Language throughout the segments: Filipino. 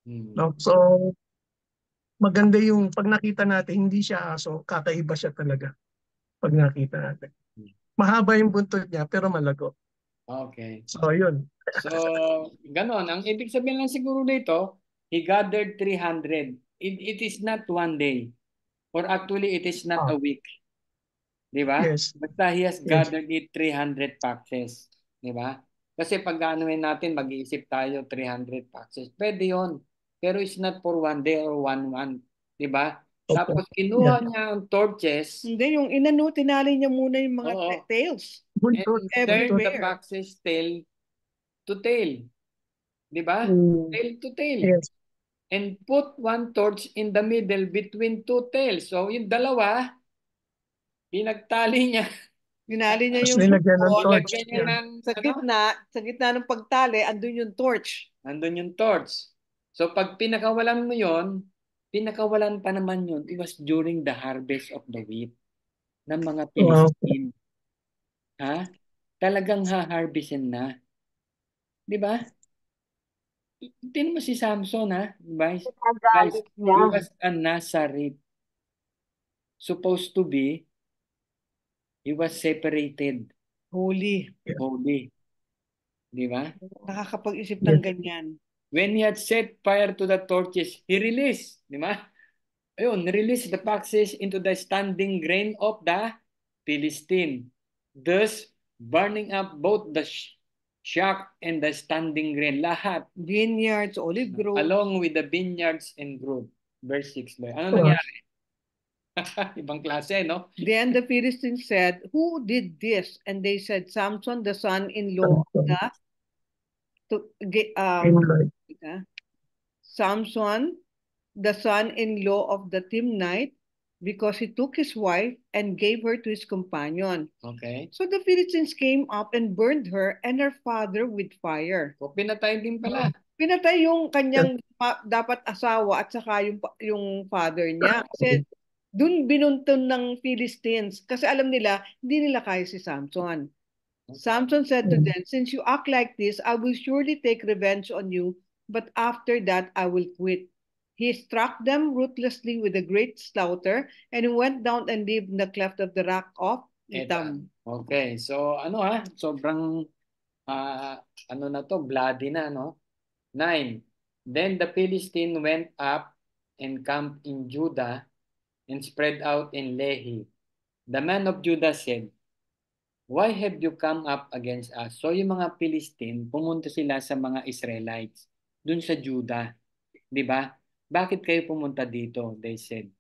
Hmm. No? So, maganda yung pag nakita natin, hindi siya aso, kakaiba siya talaga pag nakita natin. Mahaba yung buntot niya, pero malago. Okay. So, yun. So, ganon. Ang ibig sabihin lang siguro dito, he gathered 300. It is not one day. Or actually, it is not Ah, a week. Di ba? yes. Basta he has Yes. gathered it 300 boxes. Di ba? Kasi pag gano'n natin, mag-iisip tayo 300 boxes. Pwede yon. Pero it's not for one day or one month. Di ba? Okay. Tapos Yeah. kinuha niya ang torches. Hindi, yung inano, tinali niya muna yung mga Oo. tails. Buntot. And turn Buntot. the Everywhere. boxes tail to tail. Di ba? Mm, Tail to tail. yes. And put one torch in the middle between two tails. So yung dalawa, pinagtali niya. Tinali niya Tapos yung nilagyan ng buntot. torch. Nilagyan niya Yeah. ng ano? Sa gitna ng pagtali, andun yung torch. Nandun yung torch. So pag pinakawalan mo yon, pinakawalan pa naman yun. It was during the harvest of the wheat ng mga Wow. Philistine. Ha? Talagang ha-harvestin na. Di ba? Tingnan mo si Samson, ha? Guys, guys, Nagalit niya. he was a Nazarite. Supposed to be, he was separated. Holy. Holy. Di ba? Nakakapag-isip ng Yes. ganyan. When he had set fire to the torches, he released. Di ba? Ayun, release the foxes into the standing grain of the Philistine, thus burning up both the shock and the standing grain, lahat, Vineyards, olive groves. along with the vineyards and grove. Verse 6. Ano Wow. nangyari? Ibang klase, no? Then the Philistines said, "Who did this?" And they said, "Samson, the son-in-law of the Timnite. Samson, the son-in-law of the Timnite, because he took his wife and gave her to his companion. Okay. So the Philistines came up and burned her and her father with fire. So, pinatay din pala. Pinatay yung kanyang dapat asawa at saka yung father niya. Kasi dun binuntun ng Philistines. Kasi alam nila, hindi nila kaya si Samson. Samson said to them, "Since you act like this, I will surely take revenge on you, but after that I will quit." He struck them ruthlessly with a great slaughter, and he went down and lived in the cleft of the rock of Etam. Okay, so ano sobrang ano na to, bloody na, no? 9. Then the Philistine went up and camped in Judah and spread out in Lehi. The men of Judah said, "Why have you come up against us?" So yung mga Philistine, pumunta sila sa mga Israelites dun sa Judah. Di ba? Bakit kayo pumunta dito? They said,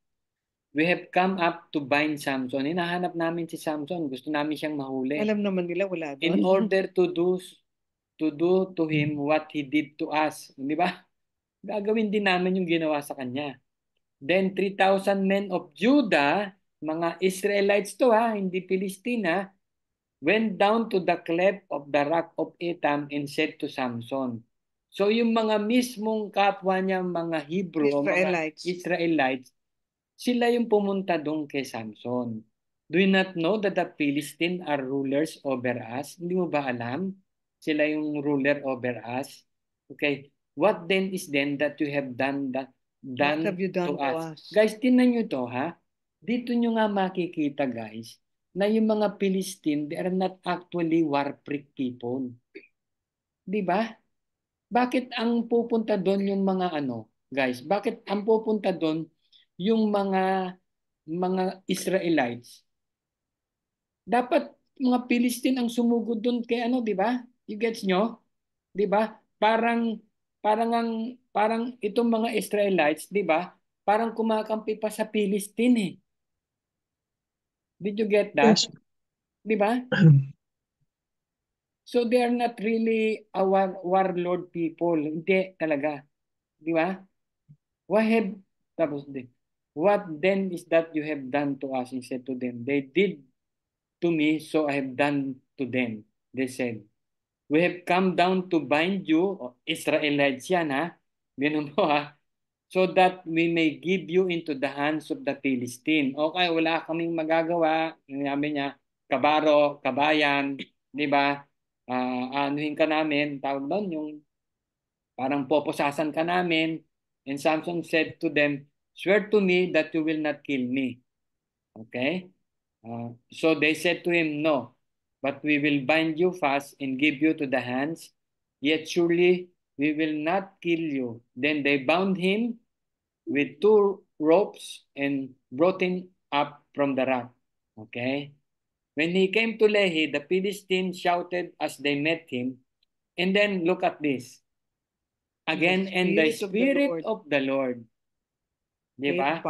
"We have come up to bind Samson." Hinahanap namin si Samson. Gusto namin siyang mahuli. Alam naman nila wala doon. In order to do to him what he did to us. Di ba? Gagawin din namin yung ginawa sa kanya. Then 3,000 men of Judah, mga Israelites to hindi Pilistine went down to the cleft of the rock of Etam and said to Samson. So yung mga mismong kapwa niya, mga Hebrew, mga Israelites, sila yung pumunta doon kay Samson. Do you not know that the Philistines are rulers over us? Hindi mo ba alam? Sila yung ruler over us. Okay. What then is then that you have done What have you done to to us? us? Guys, tingnan nyo to Dito nyo nga makikita guys, na yung mga Philistine, they are not actually war-freak people. Di ba? Bakit ang pupunta doon yung mga guys? Bakit ang pupunta doon yung mga Israelites? Dapat mga Philistine ang sumugod doon kay di ba? You gets nyo? Di ba? Parang itong mga Israelites, di ba? Parang kumakampi pa sa Philistine eh. Did you get that? Yes. Di ba? So they are not really a warlord people. Hindi talaga. Di ba? What then is that you have done to us? He said to them, they did to me, so I have done to them. They said, we have come down to bind you, Israelites yan Ganun po so that we may give you into the hands of the Philistine. Okay, wala kaming magagawa. Sabi niya, kabaro, kabayan, di ba? Anuhin ka namin, tawag doon yung Parang poposasan ka namin. And Samson said to them, swear to me that you will not kill me. Okay? So they said to him, no, but we will bind you fast and give you to the hands, yet surely we will not kill you. Then they bound him with 2 ropes and brought him up from the rock. Okay? When he came to Lehi, the Philistines shouted as they met him. And then look at this. Again, and the Spirit of the Lord, di ba,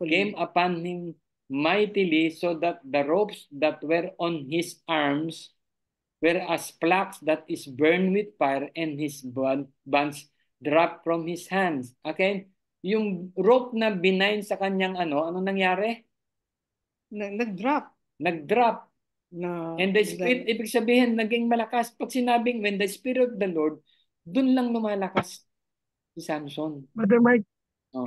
came upon him mightily, so that the ropes that were on his arms were as flax that is burned with fire, and his bands dropped from his hands. Okay? Yung rope na binain sa kanyang ano nangyari? Nag-drop. Nag-drop. And the Spirit, ibig sabihin, naging malakas. Pag sinabing, when the Spirit of the Lord, dun lang lumalakas si Samson. Brother Mike, Oh.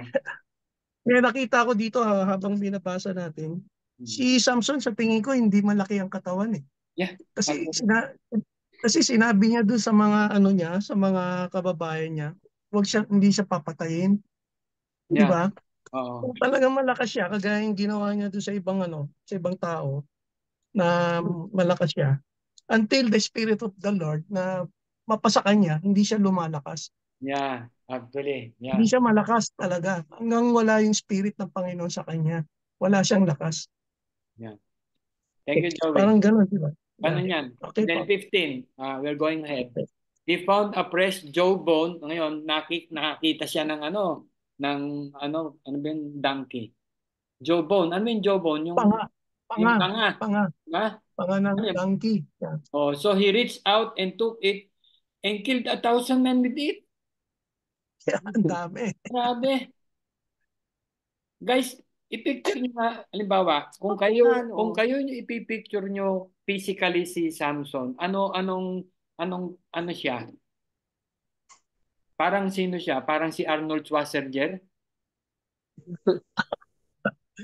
may nakita ko dito habang binabasa natin. Si Samson, sa tingin ko, hindi malaki ang katawan eh. Yeah. Kasi sinabi niya doon sa mga ano niya, sa mga kababayan niya, hindi siya papatayin. Di ba? Oo. Kung talagang malakas siya, kagaya yung ginawa niya doon sa ibang tao na malakas siya, until the Spirit of the Lord na mapasa kanya, hindi siya lumalakas. Yeah, actually. Yeah. Hindi siya malakas talaga. Hanggang wala yung Spirit ng Panginoon sa kanya, wala siyang lakas. Yeah. Thank you, Joey. Parang gano'n, di ba? Paano yan? Okay, Then 15, we're going ahead. He found a fresh jawbone. Ngayon, nakakita siya ng ano ba yung donkey? Jawbone. Ano yung jawbone? Yung panga. Panga ng donkey. Yeah. Oh, so he reached out and took it and killed 1,000 men with it. Yeah, ang dami. Grabe. Guys, i-picture niyo nga, halimbawa, kung kayo yung ipipicture niyo physically si Samson, ano siya? Parang sino siya? Parang si Arnold Schwarzenegger?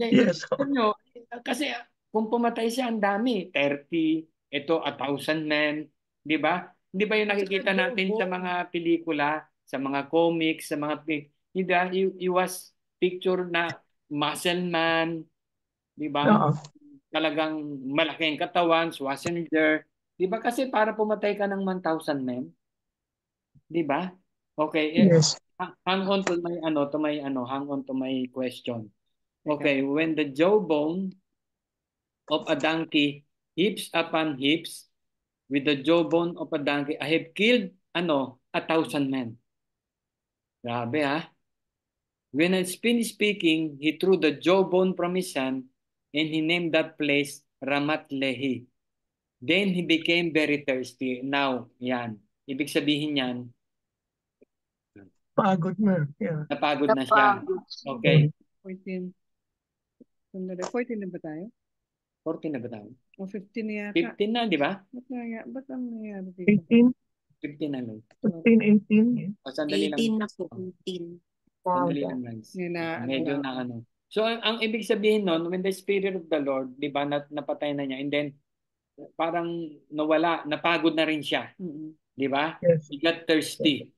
Yes. Nyo, kasi kung pumatay siya, ang dami. 30, ito, 1,000 men. Di ba? Di ba yung nakikita natin sa mga pelikula, sa mga comics, sa mga... Di ba? He was picture na muscle man. Di ba? Talagang malaking katawan, Schwarzenegger. Di ba? Kasi para pumatay ka ng 1,000 men. Di ba? Okay. Yes. Hang on to my question. Okay, when the jawbone of a donkey heaps upon heaps, with the jawbone of a donkey, I have killed 1,000 men. Grabe ha. When I finished speaking, he threw the jawbone from his hand, and he named that place Ramat Lehi. Then he became very thirsty. Now, yan. Ibig sabihin yan, Pagod na. Yeah. napagod na siya. Okay. 14. 14 na ba tayo? 14 na ba tayo? O 15 na yata. 15 na, di ba? Ba't ang nangyayari dito? 18? 15 na lang. 15, 18. O, sandali lang. 18 na po. 18. Sandali lang, guys. Medyo na ano. So, ang ibig sabihin nun, when the Spirit of the Lord, di ba, napatay na niya, and then, parang nawala, napagod na rin siya. Di ba? Yes. He got thirsty.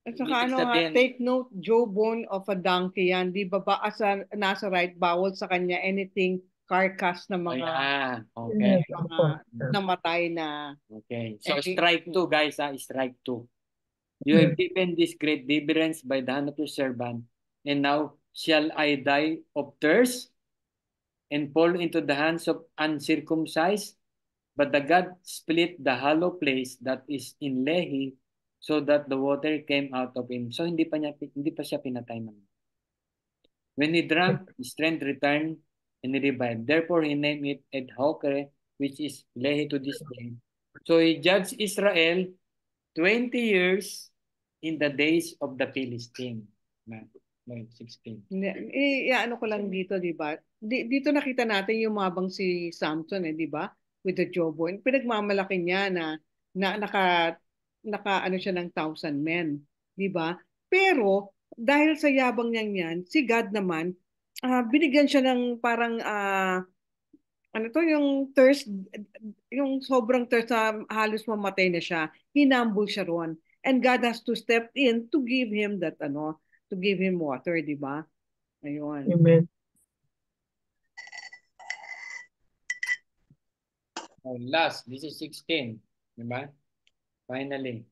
At saka take note, jawbone of a donkey yan. Di ba asa nasa right, bawal sa kanya anything carcass na mga okay. namatay na. Okay. So, strike 2, guys. Strike 2. You have given this great deliverance by the hand of your servant, and now shall I die of thirst and fall into the hands of uncircumcised? But the God split the hollow place that is in Lehi, so that the water came out of him. So hindi pa siya pinatay man. When he drank, his strength returned and he revived. Therefore he named it Edhokre, which is Lehi to this day. So he judged Israel 20 years in the days of the Philistine. 16. Ano ko lang dito, di ba? Dito nakita natin yung mabang si Samson, di ba? With the jawbone. Pinagmamalaki niya na naka ano siya ng 1,000 men, di ba? Pero dahil sa yabang niyang yan, si God naman binigyan siya ng parang yung thirst, yung sobrang thirst na halos mamatay na siya. Hinambol siya roon. And God has to step in to give him that to give him water, di ba? Ayun. Amen. Oh, last, this is 16. Diba? Finally.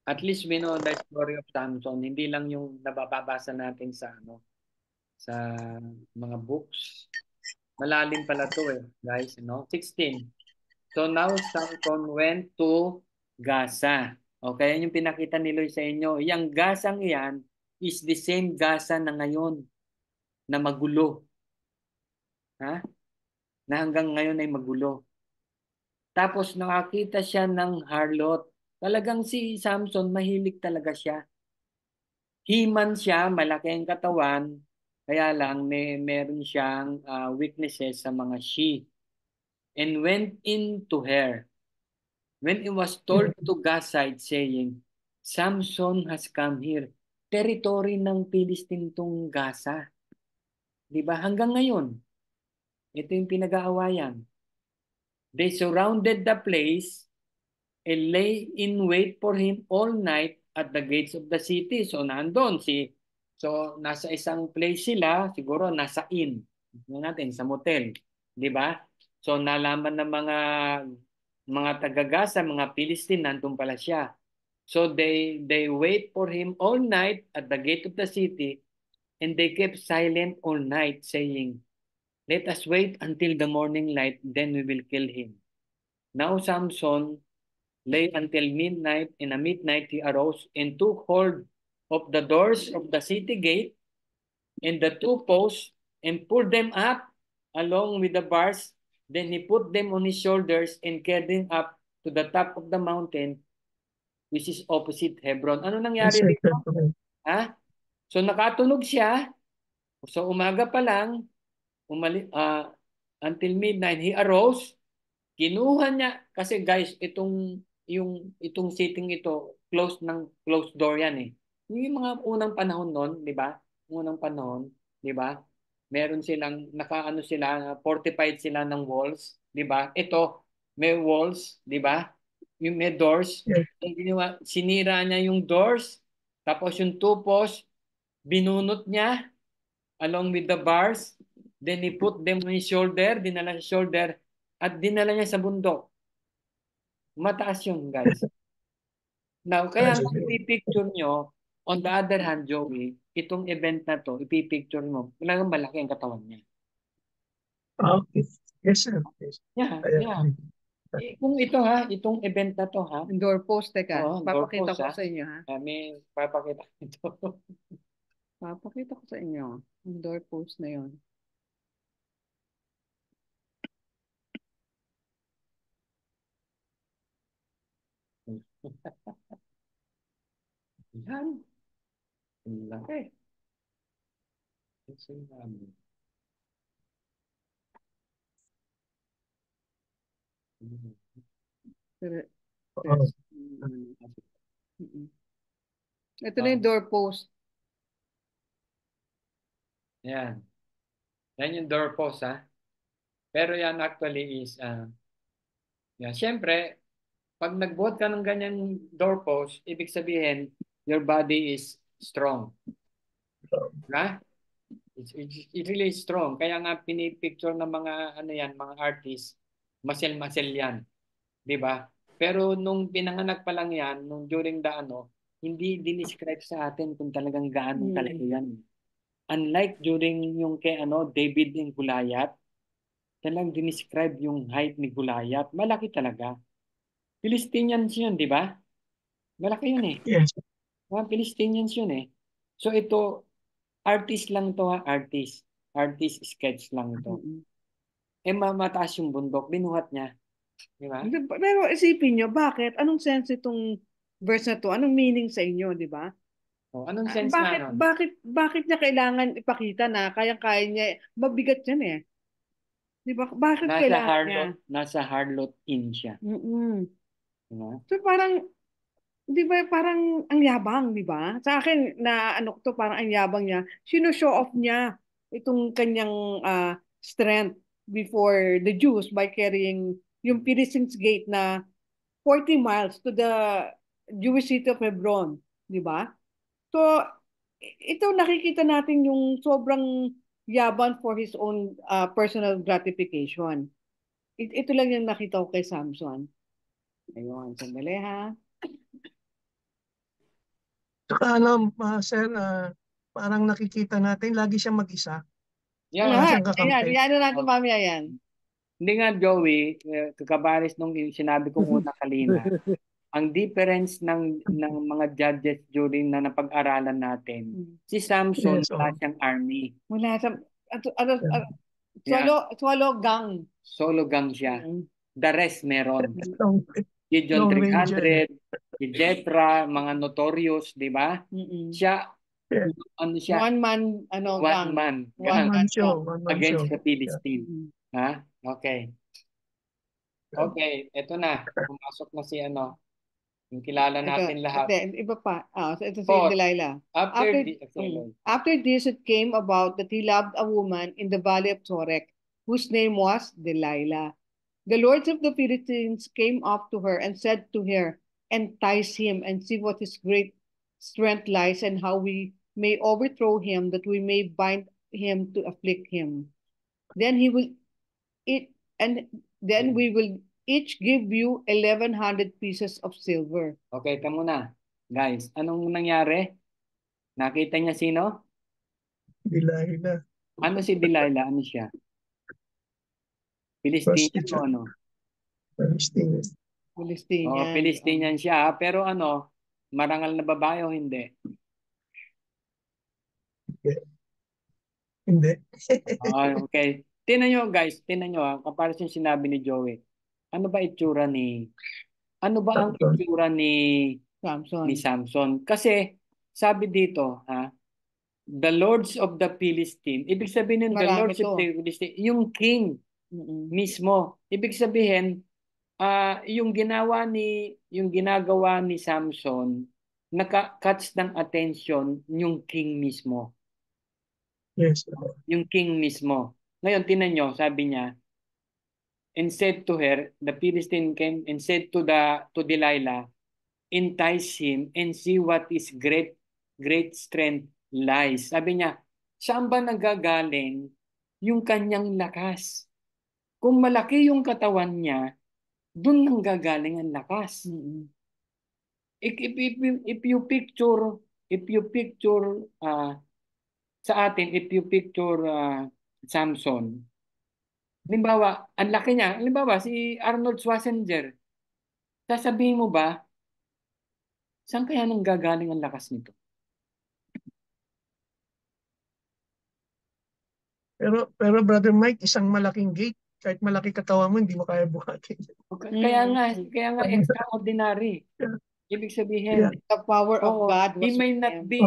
At least we know the story of Samson. Hindi lang yung nababasa natin sa sa mga books. Malalim pala to guys, 16. So now Samson went to Gaza. Okay, yan yung pinakita ni Loy sa inyo. Yang Gazang iyan is the same Gaza na ngayon na magulo. Ha? Na hanggang ngayon ay magulo. Tapos nakakita siya ng harlot. Talagang si Samson, mahilig talaga siya. He-man siya, malaki ang katawan, kaya lang meron siyang weaknesses sa mga she. And went into her. When it was told to Gazite saying, Samson has come here. Territory ng Philistine tong Gaza. Diba? Hanggang ngayon, ito yung pinag-aawayan. They surrounded the place and lay in wait for him all night at the gates of the city. So nandun so nasa isang place sila, siguro nasa inn. Natin sa motel, 'di ba? So nalaman ng mga taga-Gaza, mga Philistine, nandun pala siya. So they wait for him all night at the gate of the city, and they kept silent all night, saying, "Let us wait until the morning light, then we will kill him." Now Samson lay until midnight, and at midnight he arose and took hold of the doors of the city gate and the two posts and pulled them up along with the bars. Then he put them on his shoulders and carried them up to the top of the mountain, which is opposite Hebron. Ano nangyari dito? Ha? So nakatunog siya. So umaga pa lang, until midnight, he arose. Kinuha niya, kasi guys, itong sitting ito, closed door yan eh. Yung mga unang panahon noon, di ba? Unang panahon, di ba? Meron silang, nakaano sila, fortified sila ng walls, di ba? Ito, may walls, di ba? Yung may doors. Yes. Sinira niya yung doors, tapos yung two posts, binunot niya along with the bars. Then he put them on his shoulder, dinala sa shoulder, at dinala niya sa bundok. Mataas yun, guys. Now, kaya kung ipipicture nyo, on the other hand, Joey, itong event na to, ipipicture mo, talagang malaki ang katawan niya. Okay. Yes, sir. Yes. Yeah, yeah. Kung itong event na to, ha? Doorpost, teka. Oo, Papakita doorpost, ko sa inyo, ha? May papakita ito. Papakita ko sa inyo. Yung doorpost na yon. Yan. Ang laki. Kasi Ito na yung doorpost. Yan. Yan yung doorpost, ha? Pero yan actually is, yan. Siyempre, pag nagbuhat ka ng ganyan doorpost, ibig sabihin, your body is strong. Ha? It's really strong. Kaya nga pinipicture ng mga mga artists, muscle yan, 'di ba? Pero nung pinanganak pa lang yan, nung during the hindi dinescribe sa atin kung talagang gaano kalaki yan. Unlike during yung kay David and Goliath, talagang dinescribe yung height ni Goliath. Malaki talaga. Philistinians yun, di ba? Malaki yun eh. Yes. Mga Philistinians yun eh. So ito, artist lang to ha, artist. Artist sketch lang to. Mataas yung bundok, binuhat niya. Di ba? Pero isipin nyo, bakit? Anong sense itong verse na to? Anong meaning sa inyo, di ba? Anong sense bakit, na bakit niya kailangan ipakita na kaya-kaya niya, mabigat yan eh. Di ba? Bakit kailangan niya? Nasa harlot in siya. Diba? So parang, di ba parang ang yabang, di ba? Sa akin, parang ang yabang niya. Sino-show off niya itong kanyang strength before the Jews by carrying yung Philistines gate na 40 miles to the Jewish city of Hebron, di ba? So, ito nakikita natin yung sobrang yaman for his own personal gratification. Ito lang yung nakita ko kay Samson. Ayun, sandali ha. Saka sir, parang nakikita natin, lagi siyang mag-isa. Yan. Wala Ayan, siyang kakampi. ayan natin mamaya yan. Hindi nga, Joey, kakabaris nung sinabi kong una kanina, ang difference ng mga judges during na napag-aralan natin, si Samson, Yes, wala oh. siyang army. Wala sa, Yeah. Swallow gang. Solo gang siya. The rest meron. Long, Si John Lone Ranger. 300, si Jethra, mga notorious, di ba? Siya, Yeah. ano siya? One man, gang. One man. One gang man show. gang. One man Against show. the Philistine. Ha? Okay. Okay, eto na. Pumasok na si yung kilala natin lahat. Iba pa. Ito si Fourth, Delilah. After this, it came about that he loved a woman in the valley of Sorek, whose name was Delilah. The lords of the Philistines came up to her and said to her, entice him and see what his great strength lies and how we may overthrow him, that we may bind him to afflict him. Then he will eat, and then we will each give you 1,100 pieces of silver. Okay, ito muna. Guys, anong nangyari? Nakita niya sino? Delilah. Ano si Delilah? Ano siya? Philistine o ano? Palestine. Palestinian. Palestinian siya. Pero marangal na babae o hindi? Hindi. Okay. Tingnan nyo guys, tingnan nyo kapag yung sinabi ni Joey. Ano ba ang itsura ni Samson? Kasi sabi dito, the lords of the Philistine. Ibig sabihin ng the lords of the Philistine, yung king mismo. Ibig sabihin, yung ginagawa ni Samson, naka-catch ng attention yung king mismo. Yes. Yung king mismo. Ngayon, tinan nyo, sabi niya, and said to her, the Philistine came and said to Delilah, entice him and see what his great strength lies. Sabi niya, saan ba nagagaling yung kanyang lakas? Kung malaki yung katawan niya, dun nang gagaling ang lakas. If you picture sa atin, if you picture Samson, halimbawa, ang laki niya, halimbawa si Arnold Schwarzenegger, sasabihin mo ba, saan kaya nang gagaling ang lakas nito? Pero Brother Mike, isang malaking gate, kahit malaki katawan mo, hindi mo kaya buhatin. Kaya nga extraordinary. Ibig sabihin, the power of God was he may not be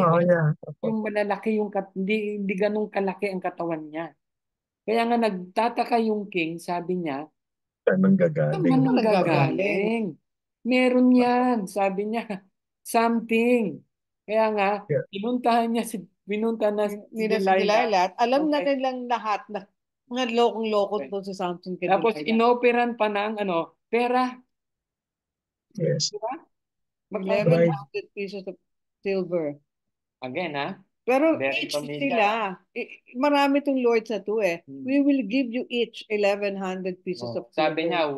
yung malalaki hindi ganun kalaki ang katawan niya. Kaya nga nagtataka yung king, sabi niya, saan gagaling? Meron yan, sabi niya, something. Kaya nga, pinunta na si Delilah. At alam na nilang lahat na mga lokong-loko to si Samson. Tapos inoperan pa ng pera. Yes. Diba? 1,100 pieces of silver. Again, Pero each sila, marami tong lords na to We will give you each 1,100 pieces of silver. Sabi niya,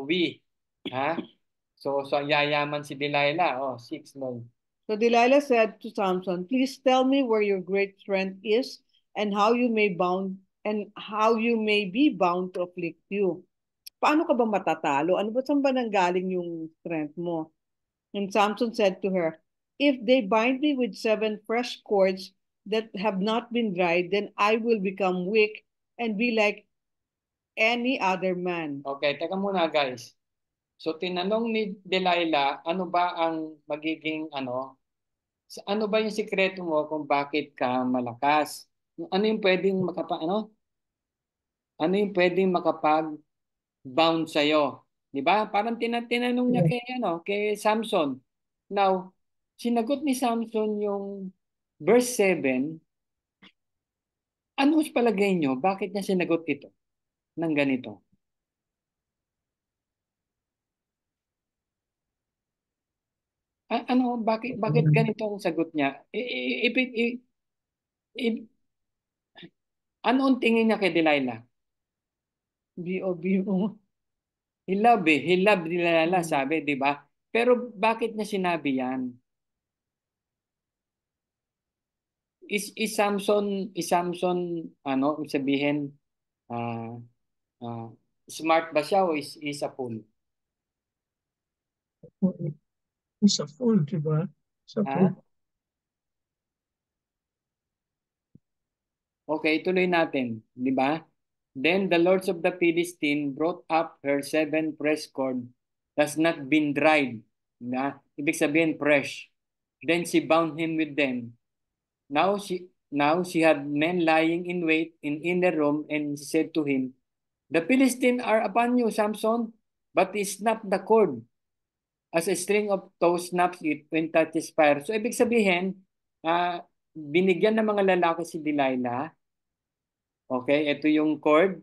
So yayaman si Delilah. 6 million. So Delilah said to Samson, please tell me where your great strength is and how you may be bound to afflict you. Paano ka ba matatalo? Saan ba nanggaling yung strength mo? And Samson said to her, if they bind me with 7 fresh cords that have not been dried, then I will become weak and be like any other man. Okay, teka muna guys. So tinanong ni Delilah, ano ba ang magiging ano ba yung sikreto mo kung bakit ka malakas? Ano yung pwedeng makapag-bound sa'yo? Diba? Parang tinanong niya kay Samson. Now, sinagot ni Samson yung verse 7. Ano sa palagay nyo? Bakit niya sinagot ito ng ganito? Ano, bakit ganito ang sagot niya? I- ano ang tingin niya kay Delilah? B.O. He loved Delilah, Hmm. sabi, di ba? Pero bakit niya sinabi yan? Is Samson, ano, sabihin, ah, ah, smart ba siya o is a fool? Isa full, di ba? Isa full. Ha? Okay, tuloy natin, di ba? Then the lords of the Philistine brought up her 7 fresh cord has not been dried. Na, ibig sabihin fresh. Then she bound him with them. Now she had men lying in wait in inner room, and she said to him, the Philistines are upon you, Samson, but he snapped the cord as a string of tow snaps it when touches fire. So ibig sabihin, binigyan ng mga lalaki si Delilah. Okay, ito yung cord.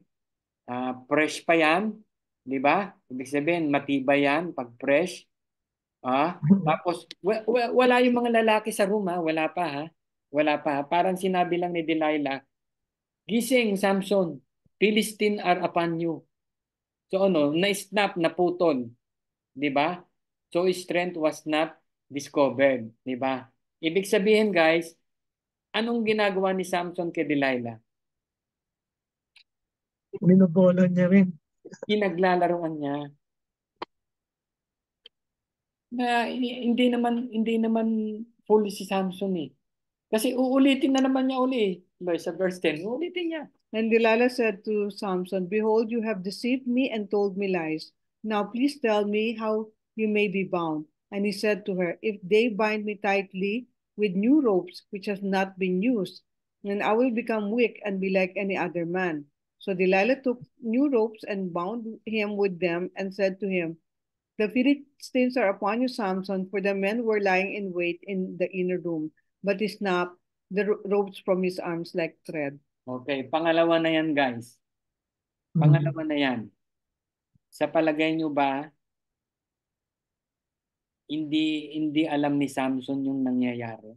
Fresh pa yan, di ba? Ibig sabihin, matibay yan pag fresh. Tapos, wala yung mga lalaki sa room, ha? Wala pa, ha? Wala pa, ha? Parang sinabi lang ni Delilah, gising, Samson, Philistine are upon you. So ano, na-snap, naputol, di ba? So his strength was not discovered, di ba? Ibig sabihin, guys, anong ginagawa ni Samson kay Delilah? Binobola niya rin. Pinaglalaroan niya. Na hindi naman full si Samson eh. Kasi uulitin na naman niya uli eh. Loy, sa verse 10, uulitin niya. And Delilah said to Samson, behold, you have deceived me and told me lies. Now please tell me how you may be bound. And he said to her, if they bind me tightly with new ropes which have not been used, then I will become weak and be like any other man. So Delilah took new ropes and bound him with them and said to him, the Philistines are upon you, Samson, for the men were lying in wait in the inner room, but he snapped the ropes from his arms like thread. Okay, pangalawa na yan guys. Hmm. Pangalawa na yan. Sa palagay nyo ba, hindi alam ni Samson yung nangyayari?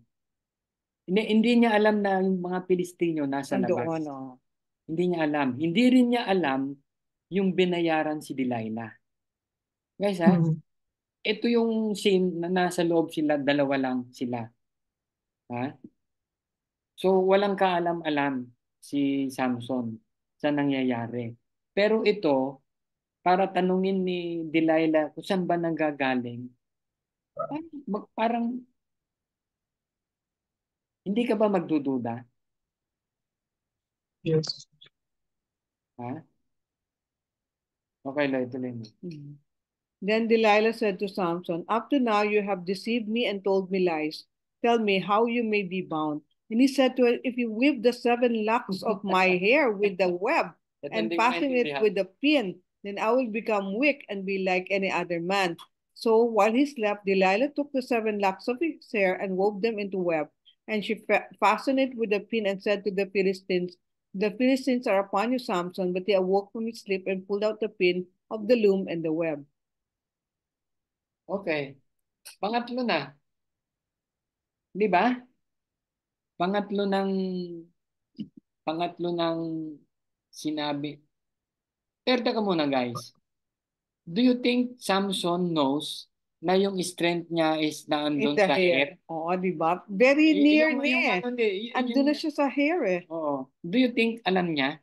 Hindi niya alam na yung mga Pilistino nasa labas. Andoon, oh. Hindi niya alam. Hindi rin niya alam yung binayaran si Delilah. Guys, ha? Hmm. Ito yung scene na nasa loob sila, dalawa lang sila. Ha? So, walang kaalam-alam si Samson sa nangyayari. Pero ito, para tanungin ni Delilah kung saan ba nanggagaling, parang hindi ka ba magdududa? Yes. Ha? Okay, Lloyd, tuloy mo. Then Delilah said to Samson, up to now you have deceived me and told me lies. Tell me how you may be bound. And he said to her, if you weave the 7 locks of my hair with the web and fasten it with the pin, then I will become weak and be like any other man. So while he slept, Delilah took the 7 locks of his hair and wove them into web. And she fastened it with a pin and said to the Philistines, the Philistines are upon you, Samson. But he awoke from his sleep and pulled out the pin of the loom and the web. Okay. Pangatlo na. Di ba? Pangatlo ng sinabi. Pero teka muna guys. Do you think Samson knows na yung strength niya is naandun It's a sa hair? Oo, di ba? Very near Yung niya. ano, Andun na siya sa hair eh. Oo. Do you think alam niya?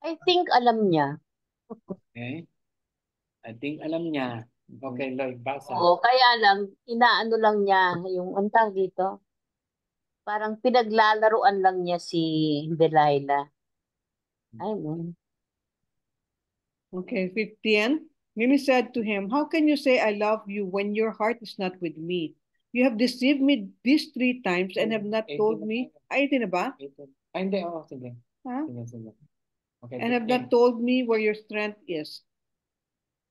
I think alam niya. Okay. I think alam niya. Okay, Lloyd, basa. Oo, kaya lang, inaano lang niya, yung antang dito, parang pinaglalaruan lang niya si Delilah. Ayun. Okay, 15. Mimi said to him, how can you say I love you when your heart is not with me? You have deceived me these 3 times and have not told me. Ay, ito na ba? Ay, hindi. Oo, sige. Huh? Sige. Okay, And have not told me where your strength is.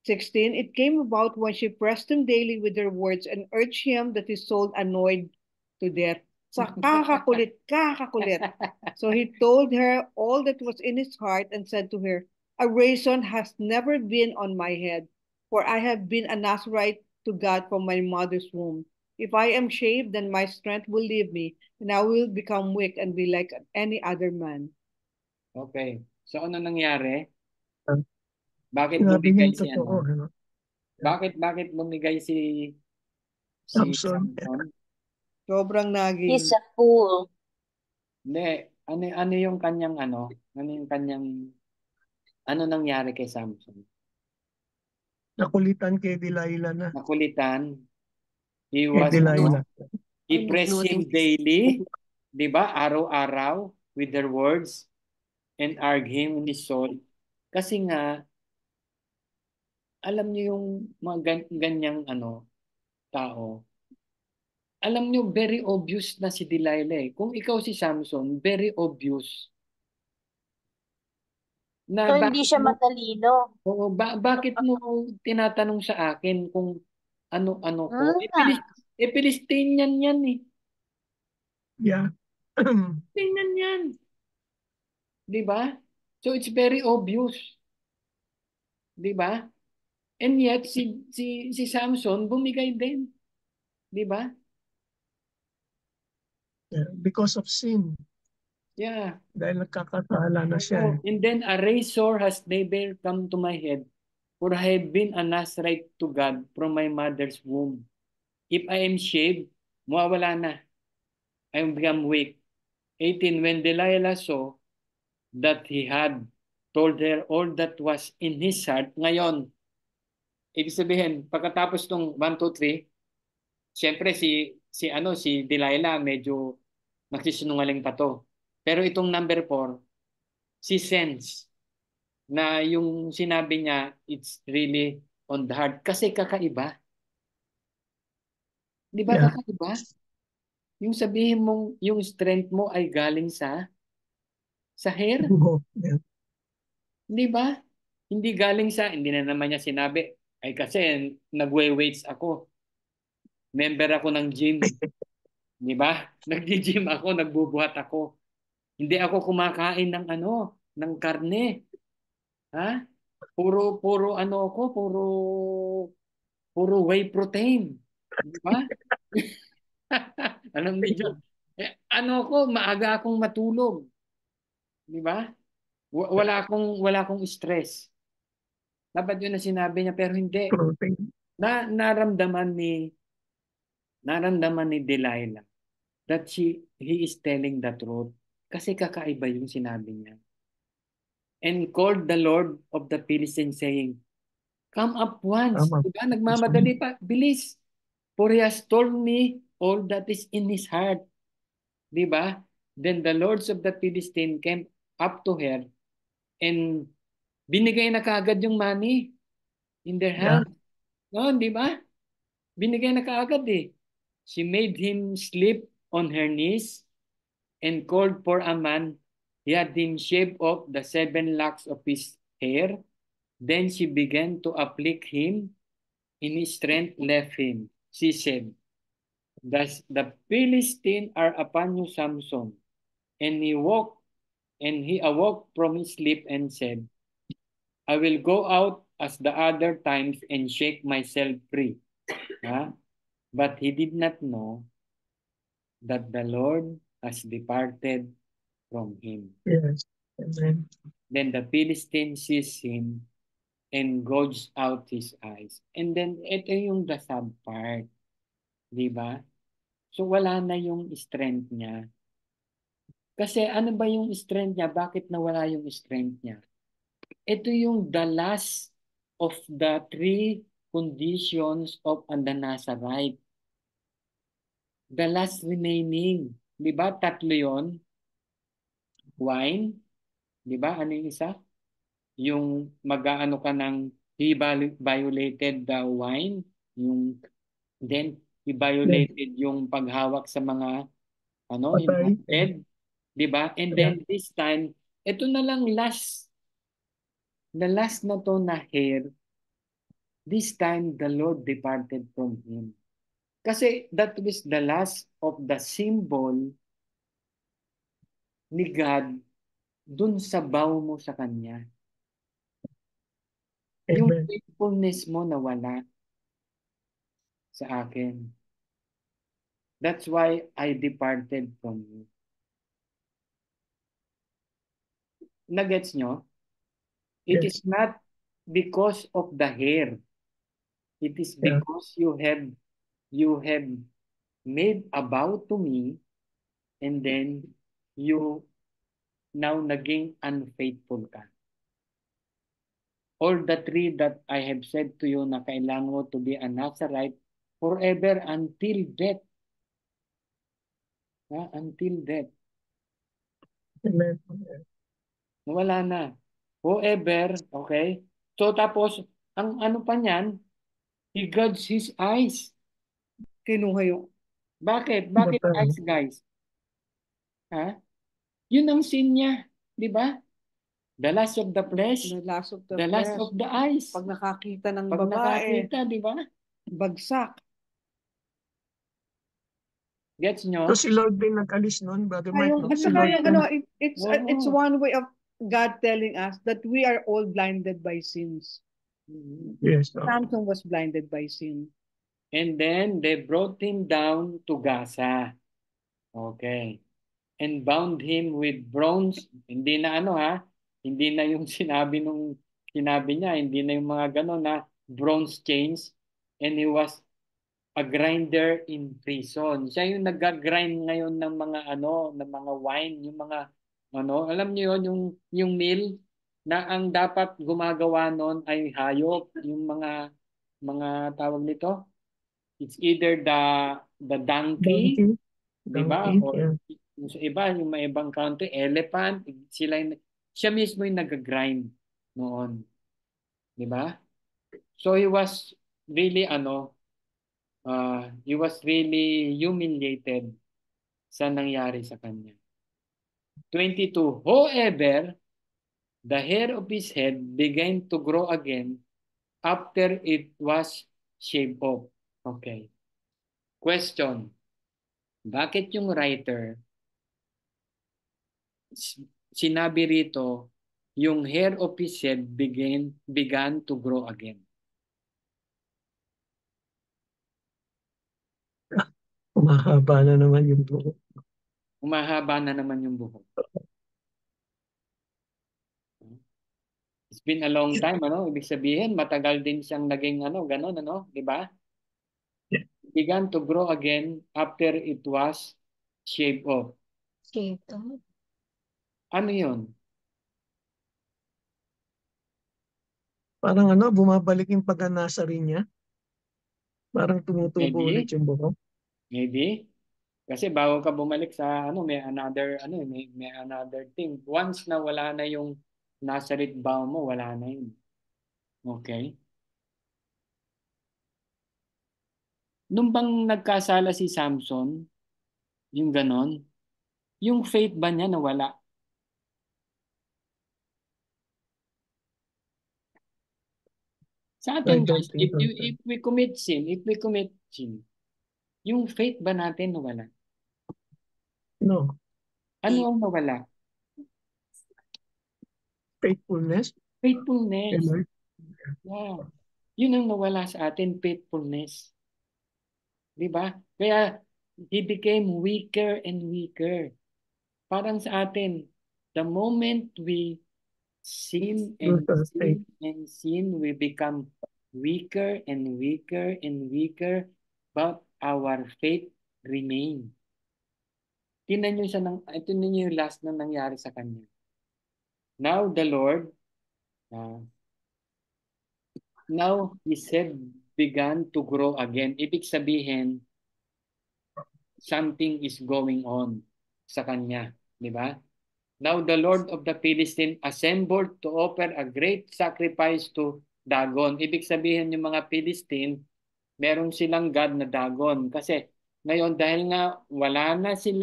16. It came about when she pressed him daily with her words and urged him that his soul annoyed to death. Sa kakakulit. So he told her all that was in his heart and said to her, a razor has never been on my head, for I have been a Nazarite to God from my mother's womb. If I am shaved, then my strength will leave me, and I will become weak and be like any other man. Okay. So ano nangyari? Bakit Sinabi bumigay niya yung si totoo, ano? ano? Bakit bumigay si Samson. Samson? Sobrang naging. He's a fool. Hindi. Ano yung kanyang ano? Ano nangyari kay Samson? Nakulitan kay Delilah na. Nakulitan. He Kay was Delilah. he pressed him daily, 'di ba? Araw-araw with their words and argue him in his soul. Kasi nga alam niyo yung mga ganyang ano tao. Alam niyo very obvious na si Delilah eh. Kung ikaw si Samson, very obvious na So, hindi siya matalino. bakit mo tinatanong sa akin kung ano-ano ko? Nga. Palestinian yan eh. Yeah. Palestinian yan. 'Di ba? So it's very obvious. 'Di ba? And yet si Samson bumigay din. 'Di ba? Yeah. Because of sin. Yeah. Dahil nagkakasala na siya. And then a razor has never come to my head, for I have been a Nazarite to God from my mother's womb. If I am shaved, mawawala na. I will become weak. 18. When Delilah saw that he had told her all that was in his heart. Ngayon, ibig sabihin, pagkatapos ng 1, 2, 3, siyempre si Delilah medyo nagsisinungaling pa to. Pero itong number 4, si sense na yung sinabi niya, it's really on the heart. Kasi kakaiba. Di ba Yeah. kakaiba? Yung sabihin mong yung strength mo ay galing sa hair. Yeah. Di ba? Hindi na naman niya sinabi, ay kasi nagwe-weights ako. Member ako ng gym. Di ba? Nag-gym ako, nagbubuhat ako. Hindi ako kumakain ng ng karne. Ha? Puro puro whey protein. Di ba? Alam niyo, maaga akong matulog. Di ba? Wala akong stress. Dapat yun na sinabi niya pero hindi. Protein. Naramdaman ni Delilah that he is telling the truth. Kasi kakaiba yung sinabi niya. And called the Lord of the Philistines saying, come up once. Tama. Diba? Nagmamadali pa. Bilis. For he has told me all that is in his heart. Diba? Then the lords of the Philistines came up to her and binigay na kaagad yung money in their Yeah. hand. No, di ba? Binigay na kaagad eh. She made him sleep on her knees and called for a man. He had him shave off the 7 locks of his hair. Then she began to afflict him, and his strength left him. She said, thus the Philistines are upon you, Samson. And he awoke from his sleep and said, I will go out as the other times and shake myself free. But he did not know that the Lord has departed from him. Yes. Amen. Then the Philistine seized him and gouged out his eyes. And then, ito yung the sad part. Di ba? So, wala na yung strength niya. Kasi ano ba yung strength niya? Bakit nawala yung strength niya? Ito yung the last of the 3 conditions of the Nazarite. The last remaining. Di ba? 3 yon. Wine. Di ba? Ano yung isa? Yung mag-aano ka ng he violated the wine. Then he violated yung paghawak sa mga yung mga Patay. dead. Di ba? And then this time, ito na lang the last na to na hair, this time the Lord departed from him. Kasi that was the last of the symbol ni God dun sa vow mo sa Kanya. Yung Amen. faithfulness mo nawala sa akin. That's why I departed from you. Nagets nyo? It Yes. is not because of the hair. It is Yeah. because you have made a vow to me and then you now naging unfaithful ka. All the three that I have said to you na kailangan mo to be a Nazarite forever until death. Until death. Amen. Wala na. Whoever, okay? So tapos, ang ano pa niyan, he guards his eyes. Kinuha yung Bakit? Bakit eyes, guys? Ha? Yun ang sin niya. Di ba? The lust of the flesh, the last of the the lust flesh. of the eyes. Pag nakakita ng Pag babae, nakakita, di ba? bagsak. Gets nyo? So si Lord din nag-alis nun, Brother Mike, no? At Si saka Lord yung din. ano, it's Oo. one way of God telling us that we are all blinded by sins. Yes. Samson was blinded by sin. And then they brought him down to Gaza. Okay. And bound him with bronze. Hindi na ano ha, hindi na yung sinabi niya, hindi na yung mga gano'n na bronze chains. And he was a grinder in prison. Siya yung nag-grind ngayon ng mga ano, ng mga wine, yung mga ano, alam niyo yon yung mill na ang dapat gumagawa noon ay hayop, yung mga tawag nito. It's either the donkey, Donkey. 'di ba? Donkey. Or Yeah. yung sa iba, yung may ibang country, elephant, siya mismo yung nag-grind noon. 'Di ba? So he was really humiliated sa nangyari sa kanya. 22. However, the hair of his head began to grow again after it was shaved off. Okay. Question. Bakit yung writer sinabi rito yung hair of his head began to grow again? Umahaba na naman yung buhok. Umahaba na naman yung buhok. It's been a long time, ano? Ibig sabihin, matagal din siyang naging ano, gano'n, ano? Di ba? Yeah. Began to grow again after it was shaved off. Shaved off. Ano yun? Parang ano, bumabalik yung pag-anasa rin niya. Parang tumutubo Maybe. ulit yung buhok. Maybe. Kasi bago ka bumalik sa ano, may another thing. Once na wala na yung Nazareth vow mo, wala na yun. Okay? Nung bang nagkasala si Samson, yung ganon, yung faith ba niya nawala? Sa I atin don't guys, think so. if we commit sin, yung faith ba natin nawala? No. Ano ang nawala? Faithfulness. Faithfulness. Amen. Yeah. Yun ang nawala sa atin, faithfulness. Di ba? Kaya he became weaker and weaker. Parang sa atin, the moment we sin and Lose our faith. sin and sin, we become weaker and weaker and weaker, but our faith remain. Tingnan niyo yung last na nangyari sa kanya. Now the Lord, now his head began to grow again. Ibig sabihin, something is going on sa kanya. Di ba? Now the Lord of the Philistines assembled to offer a great sacrifice to Dagon. Ibig sabihin yung mga Philistine, meron silang God na Dagon. Kasi ngayon dahil nga wala na si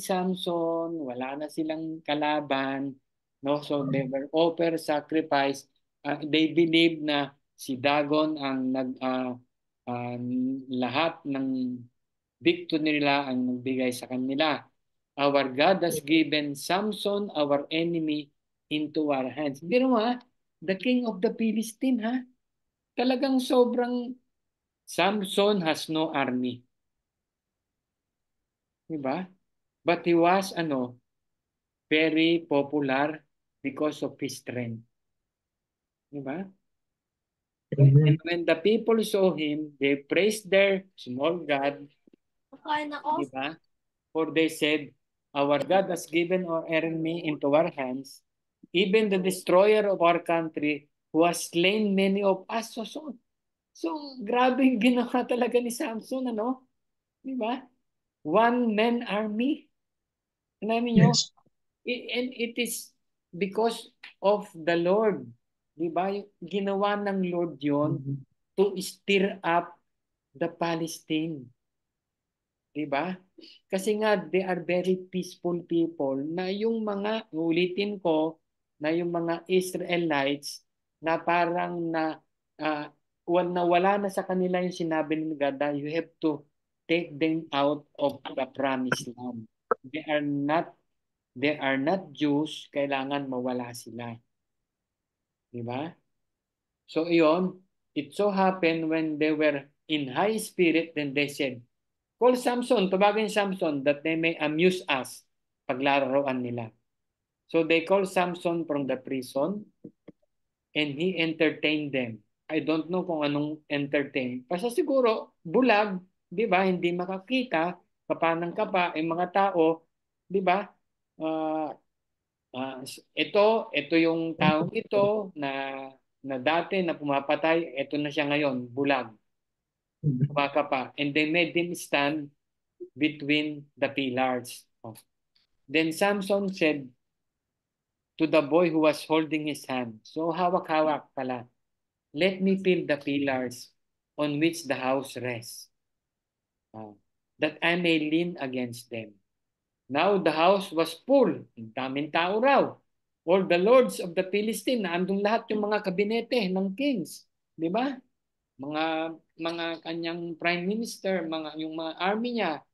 Samson, wala na silang kalaban, no? So they were offer sacrifice. They believe na si Dagon ang lahat ng victory nila ang nagbigay sa kanila. Our God has given Samson, our enemy, into our hands. Pero the king of the Philistine, talagang sobrang Samson has no army. Diba? But he was, very popular because of his strength. Diba? And when the people saw him, they praised their small God. Diba? For they said, our God has given our enemy into our hands, even the destroyer of our country, who has slain many of us. So grabe yung ginawa talaga ni Samson, Di ba? One-man army. Alam niyo, Yes. and it is because of the Lord. Di ba? Ginawa ng Lord yon to stir up the Palestine. Di ba? Kasi nga, they are very peaceful people na yung mga, ulitin ko, na yung mga Israelites na parang uh, wala na sa kanila yung sinabi ni God that you have to take them out of the promised land. They are not Jews, kailangan mawala sila. Di ba? So iyon, it so happened when they were in high spirit, then they said, call Samson, tawagin Samson that they may amuse us. Paglalaroan nila. So they called Samson from the prison and he entertained them. I don't know kung anong entertain. Basta siguro, bulag, di ba? Hindi makakita, kapanang kapa, yung mga tao, di ba? Uh, ito yung taong ito na dati na pumapatay, ito na siya ngayon, bulag, kumakapa. And they made him stand between the pillars. Then Samson said to the boy who was holding his hand, so hawak-hawak pala, let me feel the pillars on which the house rests, that I may lean against them. Now the house was full, daming tao raw. All the lords of the Philistine, andun lahat yung mga kabinete ng kings, di ba? Mga kanyang prime minister, yung mga army niya,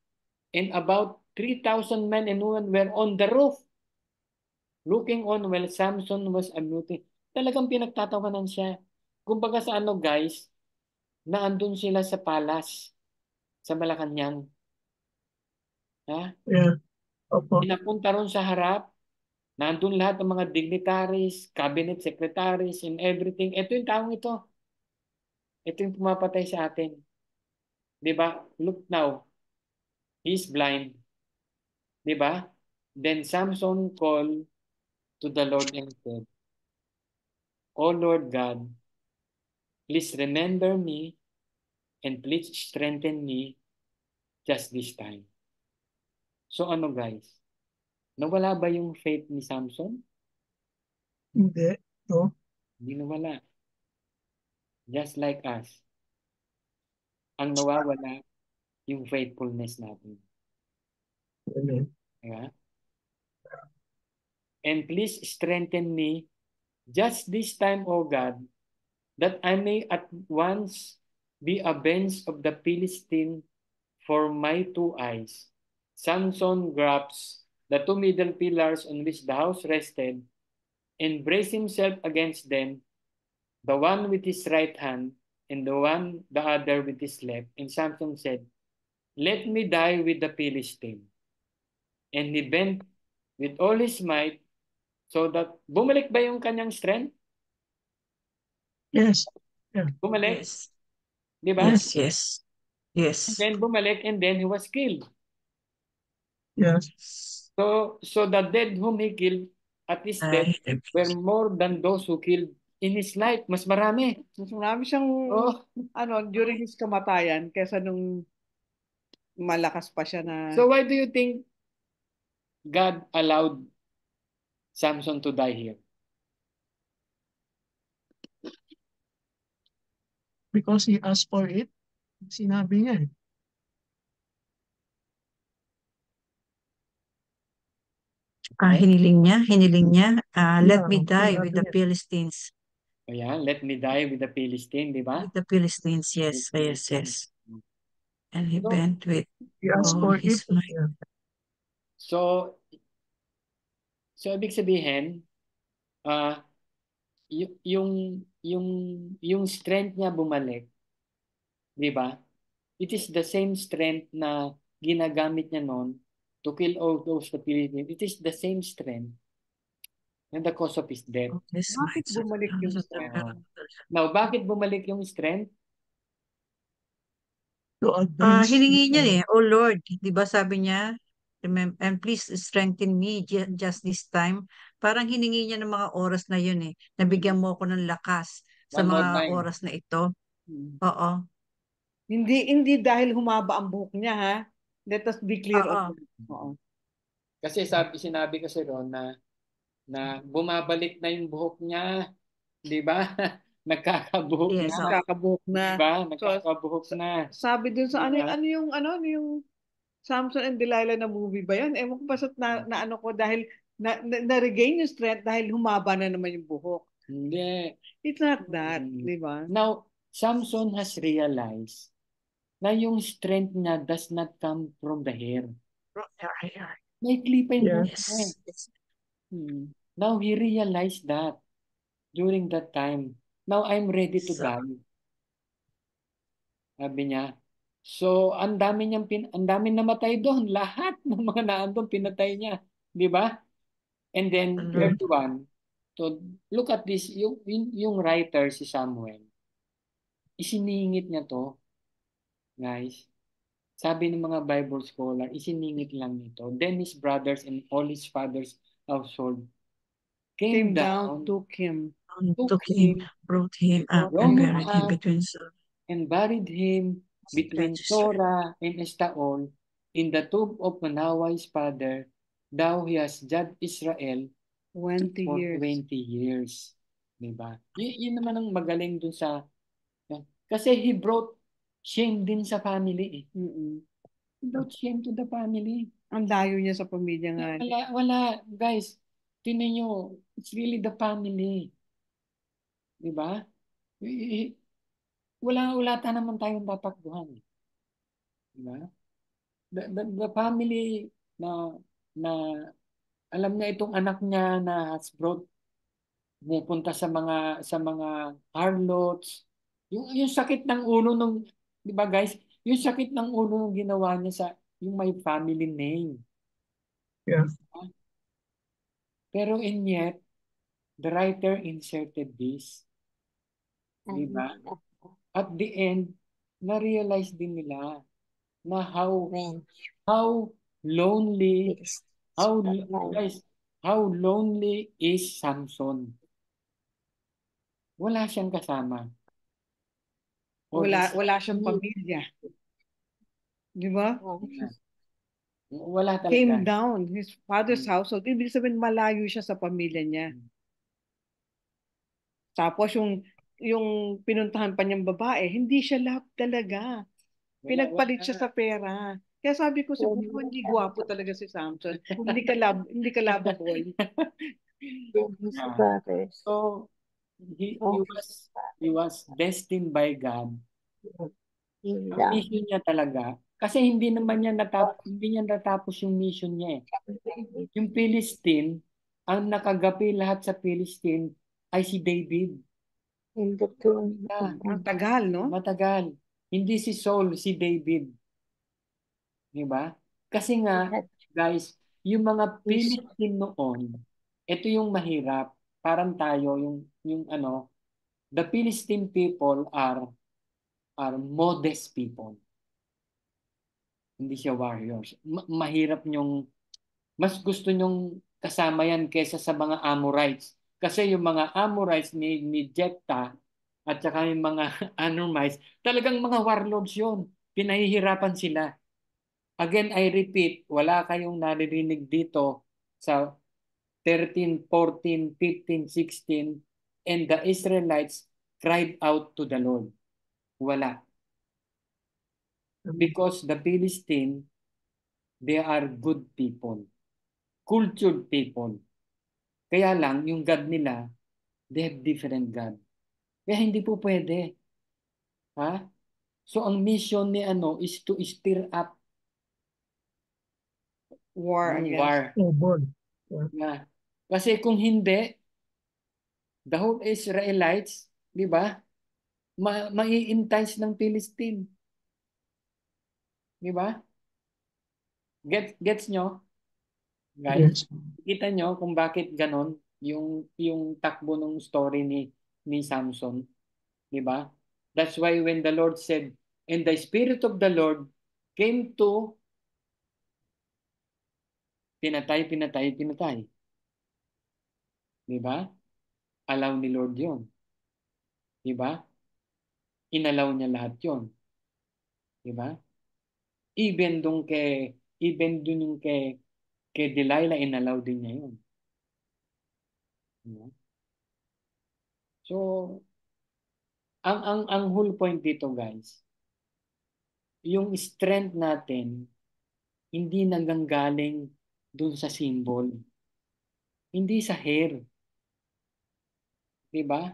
and about 3,000 men and women were on the roof, looking on while Samson was amusing. Talagang pinagtatawanan siya. Kumbaga sa guys, na andun sila sa palace, sa Malacanang. Yeah. Opo. Pinapunta ron sa harap, nandun lahat ng mga dignitaries, cabinet secretaries, and everything. Ito yung taong ito. Ito yung pumapatay sa atin. Di ba? Look now. He's blind. Di ba? Then Samson called to the Lord and said, O Lord God, please remember me and please strengthen me just this time. So guys? Nawala ba yung faith ni Samson? Hindi. No? Hindi nawala. Just like us. Ang nawawala yung faithfulness natin. Amen. Yeah? And please strengthen me just this time, O God, that I may at once be avenged of the Philistine for my two eyes. Samson grabs the two middle pillars on which the house rested and braced himself against them, the one with his right hand and the other with his left. And Samson said, let me die with the Philistine. And he bent with all his might so that, bumalik ba yung kanyang strength? Yes. Yeah. Bumalik? Yes. Di ba? Yes, yes. Yes. And then bumalik and then he was killed. Yes. So the dead whom he killed at his death were more than those who killed in his life. Mas marami. Mas marami siyang, Oh. during his kamatayan, kesa nung malakas pa siya na... So why do you think God allowed Samson to die here? Because he asked for it. Sinabi niya eh. Hiniling niya, let me Yeah, die sinabi with the niya. Philistines. Ayan, let me die with the Philistine, di ba? With the Philistines, yes, yes, yes. And he So, bent with He asked all for it. his might. Yeah. so, so ibig sabihin, ah yung strength niya bumalik, di ba? It is the same strength na ginagamit niya noon to kill all those the Philistines. It is the same strength and the cause of his death. All his Bakit might. bumalik yung strength? Now, bakit bumalik yung strength? To advance. Hiningi niya oh Lord, di ba sabi niya, and please strengthen me just this time. Parang hiningi niya ng mga oras na yun nabigyan mo ako ng lakas sa One more mga time. oras na ito. Hmm. Oo, Hindi dahil humaba ang buhok niya, ha? Let us be clear on oo, that. Oo. Kasi sinabi kasi ron na bumabalik na yung buhok niya, di ba? Nagkakabuhok yes, na, Nakakabuhok di na. ba? So, Nagkakabuhok na. sabi dun sa Di ba? ano yung Samson and Delilah na movie ba yan? Ewan ko basta't na ano ko dahil na-regain yung strength dahil humaba na naman yung buhok. Hindi. It's not that, di ba? Now, Samson has realized na yung strength niya does not come from the hair. Maikli pa yung Yeah. buhok niya eh. yes. Now, he realized that during that time. Now, I'm ready to So, die. Sabi niya. So, ang dami namatay doon. Lahat ng mga naandun, pinatay niya. Di ba? And then, Lord. 31. So, look at this. Yung writer, si Samuel, isiningit niya to, guys. Sabi ng mga Bible scholar, isiningit lang nito. Then his brothers and all his father's household came Came down, down, took him. Took him, brought him up, brought and him buried him up, between Saul and buried him between registry. Sora and Estaol in the tomb of Manoah his father. Thou he has judged Israel 20 for years. 20 years. Diba? Yun naman ang magaling dun sa... Kasi he brought shame din sa family eh. Mm-mm. He brought shame to the family. Ang layo niya sa pamilya nga. Wala. Guys, tinan nyo, it's really the family. Diba? Wala naman tayong tatakbuhan. Diba? The family na alam niya itong anak niya na has brought pumupunta sa mga harlots. Yung sakit ng ulo nung, di ba guys? Yung sakit ng ulo nung ginawa niya sa yung may family name. Yeah. Pero and yet, the writer inserted this. Di ba? At the end, na-realize din nila na how lonely, guys, how lonely is Samson. Wala siyang kasama. Wala siyang pamilya. Di ba? Wala Came talaga. down, his father's household. Ibig sabihin, malayo siya sa pamilya niya. Tapos yung pinuntahan pa niyang babae, hindi siya love talaga. Pinagpalit siya sa pera. Kaya sabi ko, siguro hindi gwapo talaga si Samson. Hindi ka lovable. So he was destined by God. Ang mission niya talaga, kasi hindi niya natapos yung mission niya eh. Yung Philistine, ang nakagapi lahat sa Philistine ay si David. Ang tagal, no? Matagal. Hindi si Saul, si David. Di ba? Kasi nga, guys, yung mga Philistine noon, ito yung mahirap. Parang tayo, yung ano, the Philistine people are modest people. Hindi siya warriors. Mahirap mas gusto nyong kasama yan kesa sa mga Amorites. Kasi yung mga Amorites ni Jephthah at saka yung mga Anumites, talagang mga warlords yun. Pinahihirapan sila. Again, I repeat, wala kayong naririnig dito sa 13, 14, 15, 16, and the Israelites cried out to the Lord. Wala. Because the Philistine, they are good people. Cultured people. Kaya lang, yung God nila, they have different God. Kaya hindi po pwede. Ha? So ang mission ni is to stir up War yung against. war. Snowball. Yeah. Na. Kasi kung hindi, the whole Israelites, di ba, mai-entice ng Philistine. Di ba? Gets nyo, guys? Yes. Kita nyo kung bakit ganon yung takbo ng story ni Samson. Di ba? That's why when the Lord said, and the Spirit of the Lord came to pinatay. Di ba? Allow ni Lord yon. Di ba? Inalaw niya lahat yon. Di ba? Even dun yung kay Delilah, inalaw din niya yun. Di ba? So, ang whole point dito, guys, yung strength natin hindi nanggaling dun sa symbol. Hindi sa hair. Di ba?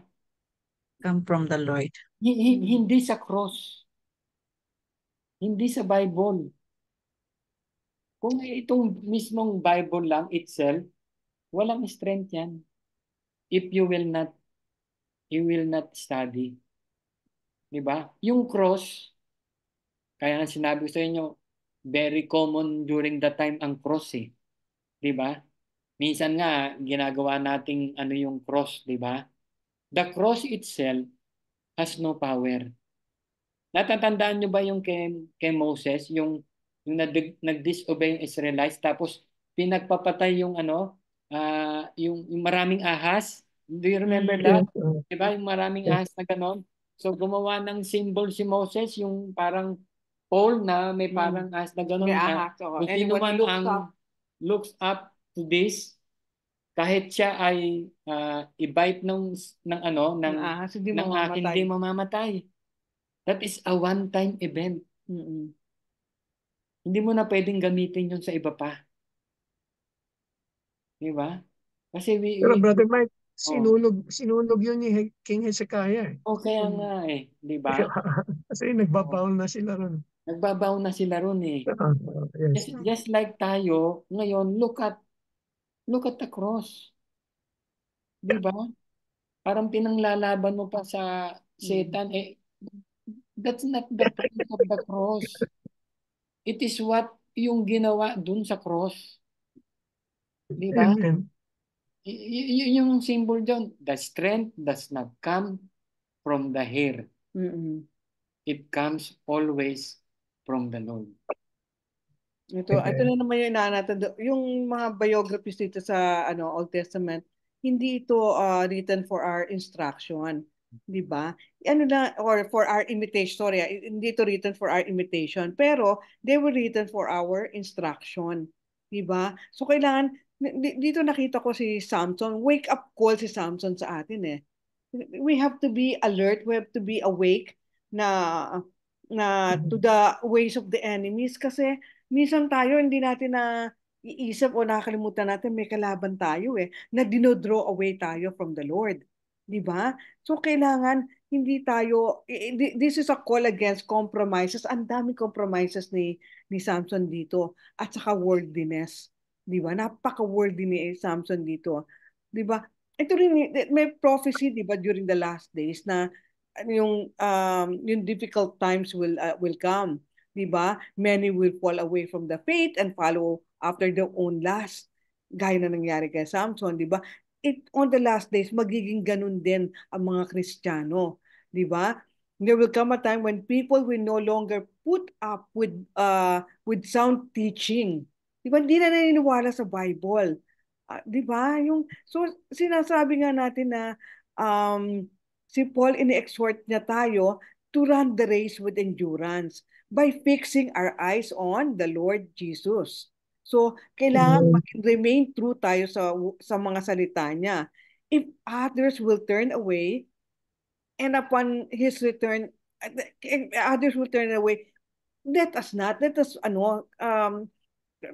Come from the Lord. Hindi sa cross. Hindi sa Bible. Kung itong mismong Bible lang itself, walang strength yan. If you will not study. Di ba? Yung cross, kaya nga sinabi ko sa inyo, very common during that time ang cross eh. Di ba? Minsan nga, ginagawa nating yung cross, di ba? The cross itself has no power. Natatandaan nyo ba yung kay Moses, yung nag-disobey yung Israelites, tapos pinagpapatay yung maraming ahas? Do you remember that? Yes. Diba? Yung maraming Yes. ahas na ganon. So gumawa ng symbol si Moses, yung parang pole na may parang ahas na ganon. May ahas. Oh. Kung sino Anyone man who looks ang up. looks up to this, kahit siya ay i-bite ng Ng ahas, hindi ng mamamatay. hindi mamamatay. That is a one-time event. Mm-mm. Hindi mo na pwedeng gamitin yun sa iba pa. Di ba? Kasi Pero Brother Mike, oh, sinunog yun ni King Hezekiah. kaya nga eh. Di ba? Kasi Oh, nagbabawl na sila ron. nagbabaw na sila ron eh. Yes. Just like tayo, ngayon, look at the cross. Di ba? Parang pinanglalaban mo pa sa Satan. Eh, that's not the point of the cross. It is what yung ginawa dun sa cross. Di ba? Amen. Yung symbol dyan, the strength does not come from the hair. Mm-mm. It comes always from the Lord. Ito na naman yung natin. Yung mga biographies dito sa Old Testament, hindi ito written for our instruction. Di ba? Or for our imitation. Sorry, hindi ito written for our imitation. Pero, they were written for our instruction. Di ba? So, kailangan, dito nakita ko si Samson, wake up call si Samson sa atin eh. We have to be alert, we have to be awake na to the ways of the enemies kasi minsan tayo hindi natin na iisip o nakakalimutan natin may kalaban tayo na dinodraw away tayo from the Lord. Di ba? So kailangan hindi tayo this is a call against compromises. Ang daming compromises ni Samson dito at saka worldliness. Di ba? Napaka-worldly ni Samson dito. Di ba? Ito rin may prophecy 'di ba during the last days na yung difficult times will come, 'di ba? Many will fall away from the faith and follow after their own lust. Gaya na nangyari kay Samson, 'di ba? On the last days magiging ganun din ang mga Kristiyano, 'di ba? There will come a time when people will no longer put up with sound teaching. 'Di ba? Hindi na naniniwala sa Bible. 'Di ba? So sinasabi nga natin na si Paul ini-exhort niya tayo to run the race with endurance by fixing our eyes on the Lord Jesus. So, kailangan remain true tayo sa mga salita niya. If others will turn away and upon his return others will turn away, let us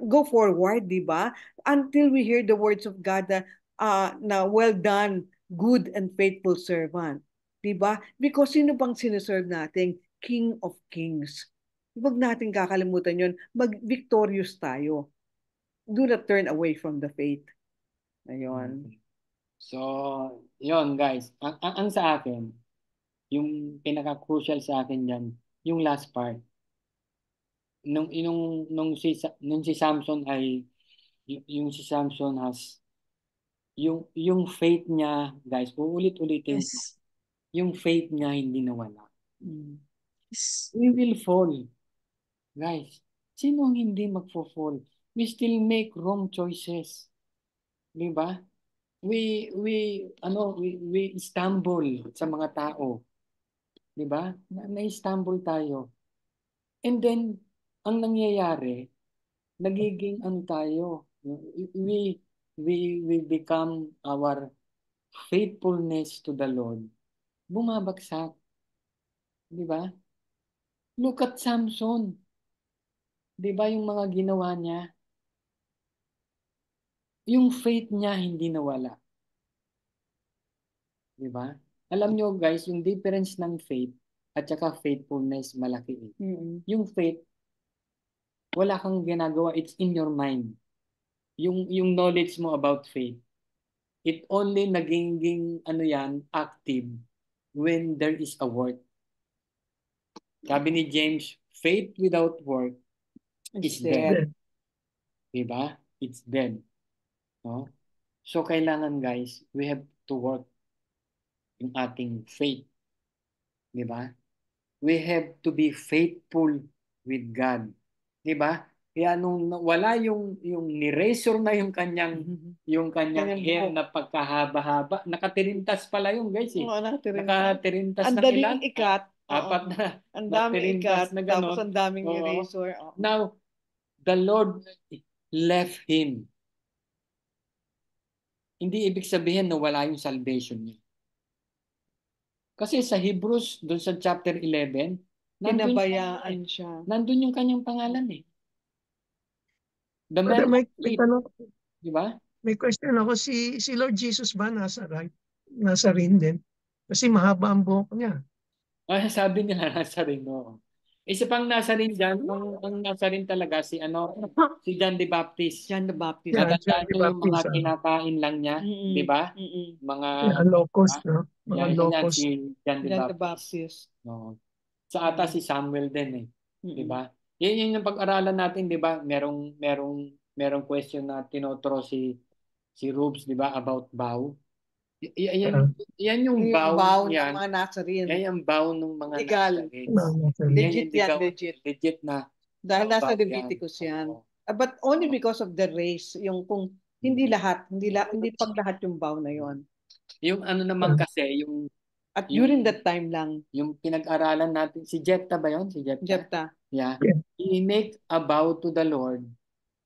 go forward, di ba? Until we hear the words of God na well done, good and faithful servant. Diba? Because sino bang sineserve nating King of Kings? Huwag natin kakalimutan yun. Mag-victorious tayo. Do not turn away from the faith. Ayun. So, yon guys. Ang sa akin, yung pinaka-crucial sa akin yan, yung last part. Nung si Samson ay, yung si Samson has, yung faith niya, guys, uulit-ulitin, Yes. yung faith niya hindi nawala. Mm. Yes. We will fall. Guys, sino ang hindi magfo-fall? We still make wrong choices. Di ba? We stumble sa mga tao. Di ba? Na-stumble tayo. And then, ang nangyayari, nagiging ano tayo, we become our faithfulness to the Lord. Bumabagsak. Di ba? Look at Samson. Di ba yung mga ginawa niya? Yung faith niya hindi nawala. Di ba? Alam nyo guys, yung difference ng faith at saka faithfulness malaki eh. Mm-mm. Yung faith, wala kang ginagawa, it's in your mind. Yung knowledge mo about faith, it only naging ano yan, active when there is a work. Sabi ni James, faith without work is dead. Dead. Diba? It's dead. No? So kailangan guys, we have to work in ating faith. Diba? We have to be faithful with God. Diba? Kaya nung wala yung ni-razor na yung kanyang Kanyang hair buhok. na pagkahaba-haba, nakatirintas pala yung guys eh. Oo, nakatirintas. Nakatirintas Ang ng daling ilan? ikat. Oo. Apat na Ang daming natirintas ikat. na Tapos ganon. ang daming Oo. eraser. Oo. Now, the Lord left him. Hindi ibig sabihin na wala yung salvation niya. Kasi sa Hebrews, doon sa chapter 11, Pinabayaan siya. nandun yung kanyang pangalan eh. The Brother man of Mike, faith, di ba? may question ako. Si Lord Jesus ba nasa right? Nasa rin din? Kasi mahaba ang buhok niya. Ay, sabi nila nasa rin, no. Isa pang nasa rin dyan, ang nasa rin talaga si John the Baptist. John the Baptist. Yeah, Natandaan John the nyo yung mga Baptist. kinakain lang niya, Mm-mm. di ba? Mm-mm. Mga, Yeah, locust, no? Mga yan locust. si John the John the Baptist. Baptist. No. Sa ata si Samuel din eh. Mm-mm. Di ba? Yan yung pag-aralan natin, di ba? Merong question na tinotro si Rubes, di ba? About vow. Yan yung vow Vow ng yan. mga Nazarene. Yan yung vow ng mga Legal. Nazarene. Legit yan, Yan, legit. legit na. Dahil nasa vow Leviticus yan. Oo. But only because of the race. Yung kung hindi lahat, hindi pag lahat yung vow na yon. Yung ano naman kasi, At Yung- during that time lang, yung pinag-aralan natin, si Jephthah ba yun? Si Jephthah. Yeah. Yeah. He make a vow to the Lord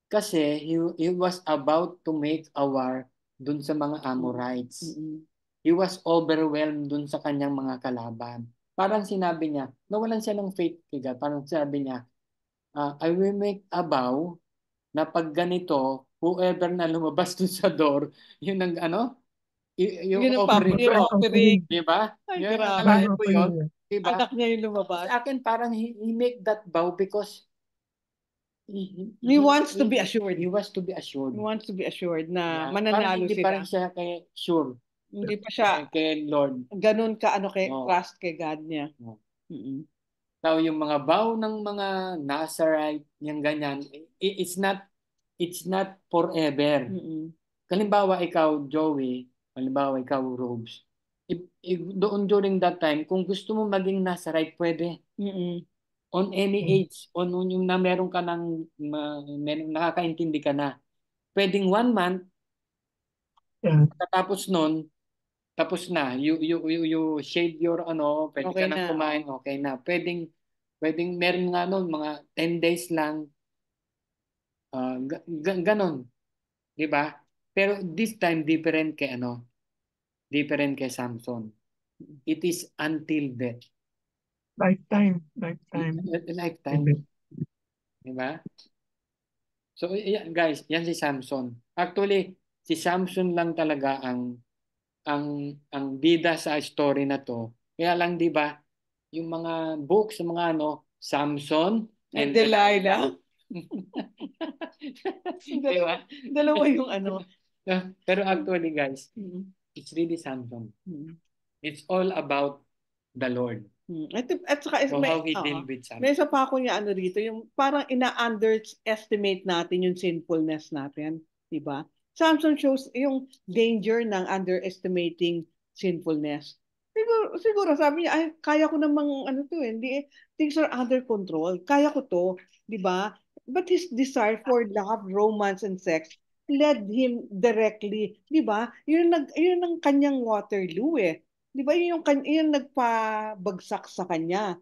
kasi he was about to make a war dun sa mga Amorites. Mm-mm. He was overwhelmed dun sa kanyang mga kalaban. Parang sinabi niya, nawalan siya ng faith kay God. Parang sabi niya, I will make a vow na pag ganito, whoever na lumabas dun sa door, yun ang yung Yun ang offering yung ko. offering. Di ba? Ay, Yun, grabe. nalaman mo yun? Di ba? Anak niya yung lumabas. Sa akin, parang he make that vow because He wants to be assured. He wants to be assured. He wants to be assured na Yeah. mananalo Parang hindi pa sila. rin siya kay sure Hindi pa siya kay Lord. ganun ka kay Oo. trust kay God niya. Oo. Mm-mm. Now, yung mga vow ng mga Nazarite, yung ganyan, it's not forever. Mm-mm. Halimbawa, ikaw, Joey, halimbawa, ikaw, Robes, doon during that time, kung gusto mo maging Nazarite, pwede. Mm-mm. On any age, yung na meron ka nakakaintindi ka na. Pwedeng 1 month, Yeah. tapos nun, tapos na. You shave your pwede Okay ka nang na. kumain, okay na. Pwedeng meron nga nun, mga 10 days lang, ganon. Di ba? Pero this time, different kay Samson. It is until death. Lifetime. Lifetime. Amen. Di ba? So, guys, yan si Samson. Actually, si Samson lang talaga ang bida sa story na to Kaya lang, di ba, yung mga books, mga Samson And Delilah. Di ba? Dalawa yung Pero actually, guys, Mm. it's really Samson. Mm. It's all about the Lord. At saka So how he deal with may Samson. isa pa ako niya dito, yung parang ina-underestimate natin yung sinfulness natin, di ba? Samson shows yung danger ng underestimating sinfulness. Siguro sabi niya, ay, kaya ko namang hindi, things are under control. Kaya ko to, di ba? But his desire for love, romance, and sex led him directly, di ba? Yun ang kanyang Waterloo eh. Di ba yun nagpabagsak sa kanya.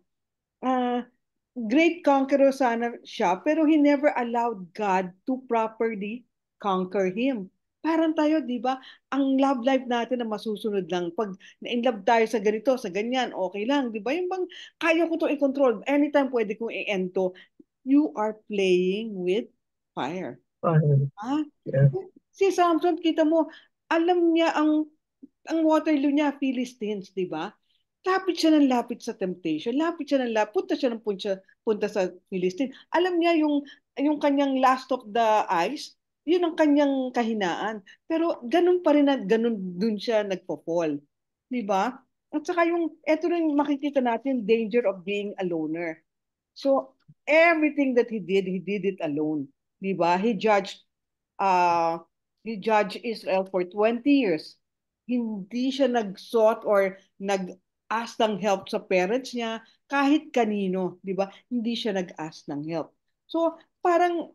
Ah, great conqueror sana siya, pero he never allowed God to properly conquer him. Parang tayo, di ba? Ang love life natin na masusunod lang. Pag na-in love tayo sa ganito, sa ganyan, okay lang. Di ba? Yung bang, kaya ko to i-control. Anytime pwede kong i-end to. You are playing with fire. Ha? Yeah. Si Samson, kita mo, alam niya ang Waterloo niya, Philistines, di ba? Lapit siya ng lapit sa temptation. Lapit siya ng lapit. Punta siya ng punta sa Philistine. Alam niya yung kanyang last of the eyes, yun ang kanyang kahinaan. Pero ganun pa rin at ganun dun siya nagpo-fall. Di ba? At saka eto rin makikita natin, danger of being a loner. So, everything that he did it alone. Di ba? Uh, he judged Israel for 20 years. Hindi siya nag-sought or nag-ask ng help sa parents niya, kahit kanino, di ba? Hindi siya nag-ask ng help. So, parang,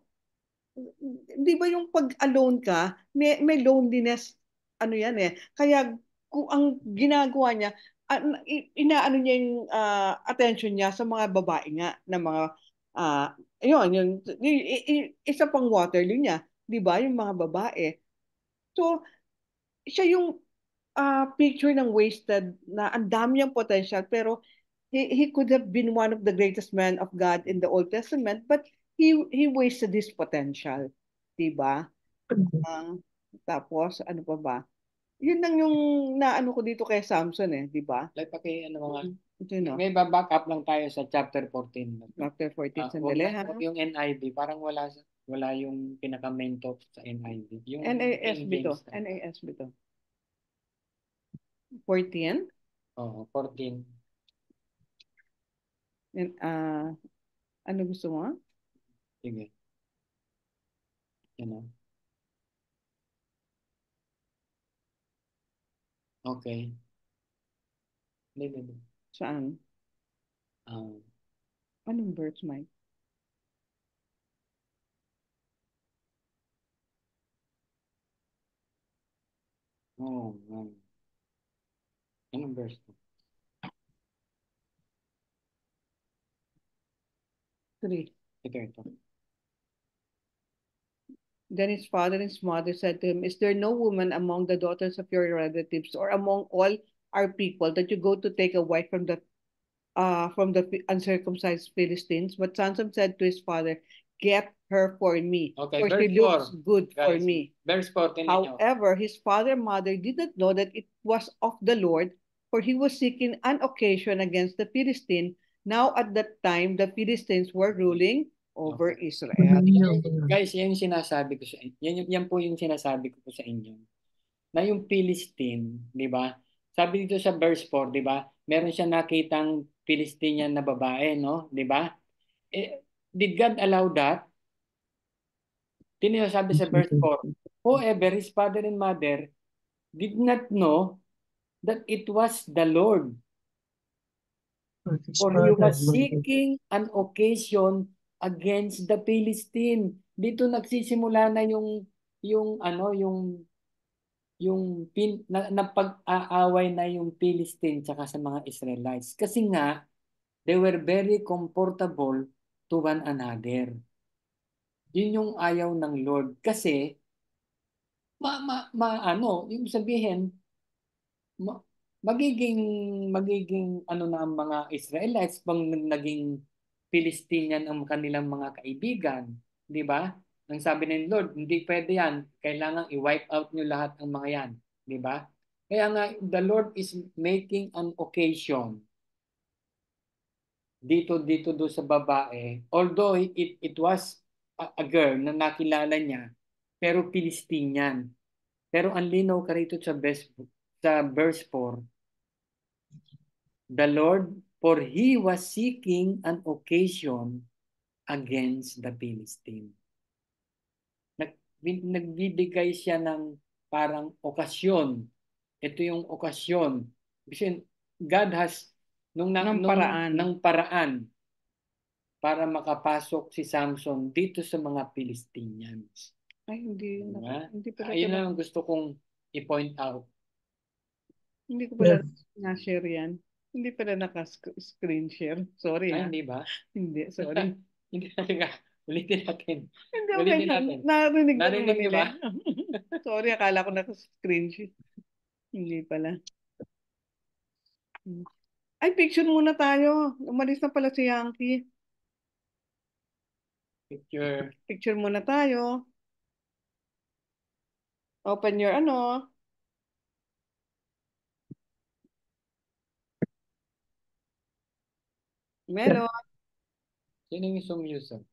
di ba yung pag-alone ka, may loneliness, yan eh. Kaya, kung ang ginagawa niya, inaano niya yung attention niya sa mga babae nga, na mga, isa pang Waterloo niya, di ba? Yung mga babae. So, siya yung picture ng wasted na ang dami niyang potential pero he could have been one of the greatest men of God in the Old Testament but he wasted his potential. Diba? Tapos, ano pa ba? Yun lang yung naano ko dito kay Samson eh, di ba? Like, mga, Ito no? may back up lang tayo sa chapter 14. Chapter 14, Wag sandali ha? yung NIV, parang wala yung pinaka-main talk sa NIV. Yung NASB to. James NASB to. 14? Oo, 14. Ano gusto mo? Sige. Yan o. Okay. Hindi. Saan? Anong verse, Mike? Anong verse? Three. Ito. Then his father and his mother said to him, is there no woman among the daughters of your relatives or among all our people that you go to take a wife from the uncircumcised Philistines? But Samson said to his father, get her for me, Okay, for she verse looks 4, good for guys. me. Verse 14 ninyo. However, his father and mother did not know that it was of the Lord, for he was seeking an occasion against the Philistine. Now at that time, the Philistines were ruling over Israel. Guys, yan yung sinasabi ko sa inyo. Yan po yung sinasabi ko po sa inyo. Na yung Philistine, di ba? Sabi dito sa verse 4, di ba? Meron siya nakitang Philistinian na babae, no? Di ba? Did God allow that? Sabi sa verse 4, however, his father and mother did not know that it was the Lord. For he was seeking an occasion against the Philistine. Dito nagsisimula na yung napag-aaway na yung Philistine tsaka sa mga Israelites. Kasi nga, they were very comfortable to one another. Yun yung ayaw ng Lord. Kasi, yung sabihin, magiging ano na ang mga Israelites pag naging Palestinian ang kanilang mga kaibigan, di ba? Ang sabi ng Lord, hindi pwede yan. Kailangan i-wipe out nyo lahat ang mga yan, di ba? Kaya nga, the Lord is making an occasion dito do sa babae. Although it was a girl na nakilala niya, pero Palestinian. Pero ang linaw ka rito sa verse 4, the Lord, for he was seeking an occasion against the Philistine. Nagbibigay siya ng parang okasyon. Ito yung okasyon. Kasi God has Ng paraan. ng paraan para makapasok si Samson dito sa mga Philistinians. Ay, hindi. Diba? Hindi pala Ayun ito lang ang gusto kong i-point out. Hindi ko pala na-share yan. Hindi pala naka-screen share. Sorry Ay, ah. hindi ba? Hindi, sorry. Hindi natin Ulitin natin. Hindi, okay Ulitin lang. natin. Narinig ko Narinig naman niyo nila. ba? Sorry, akala ko naka-screen share. Hindi pala. Ay, picture muna tayo. Umalis na pala si Yankee. Picture. Picture muna tayo. Open your ano. Melo. Sino yung Zoom user?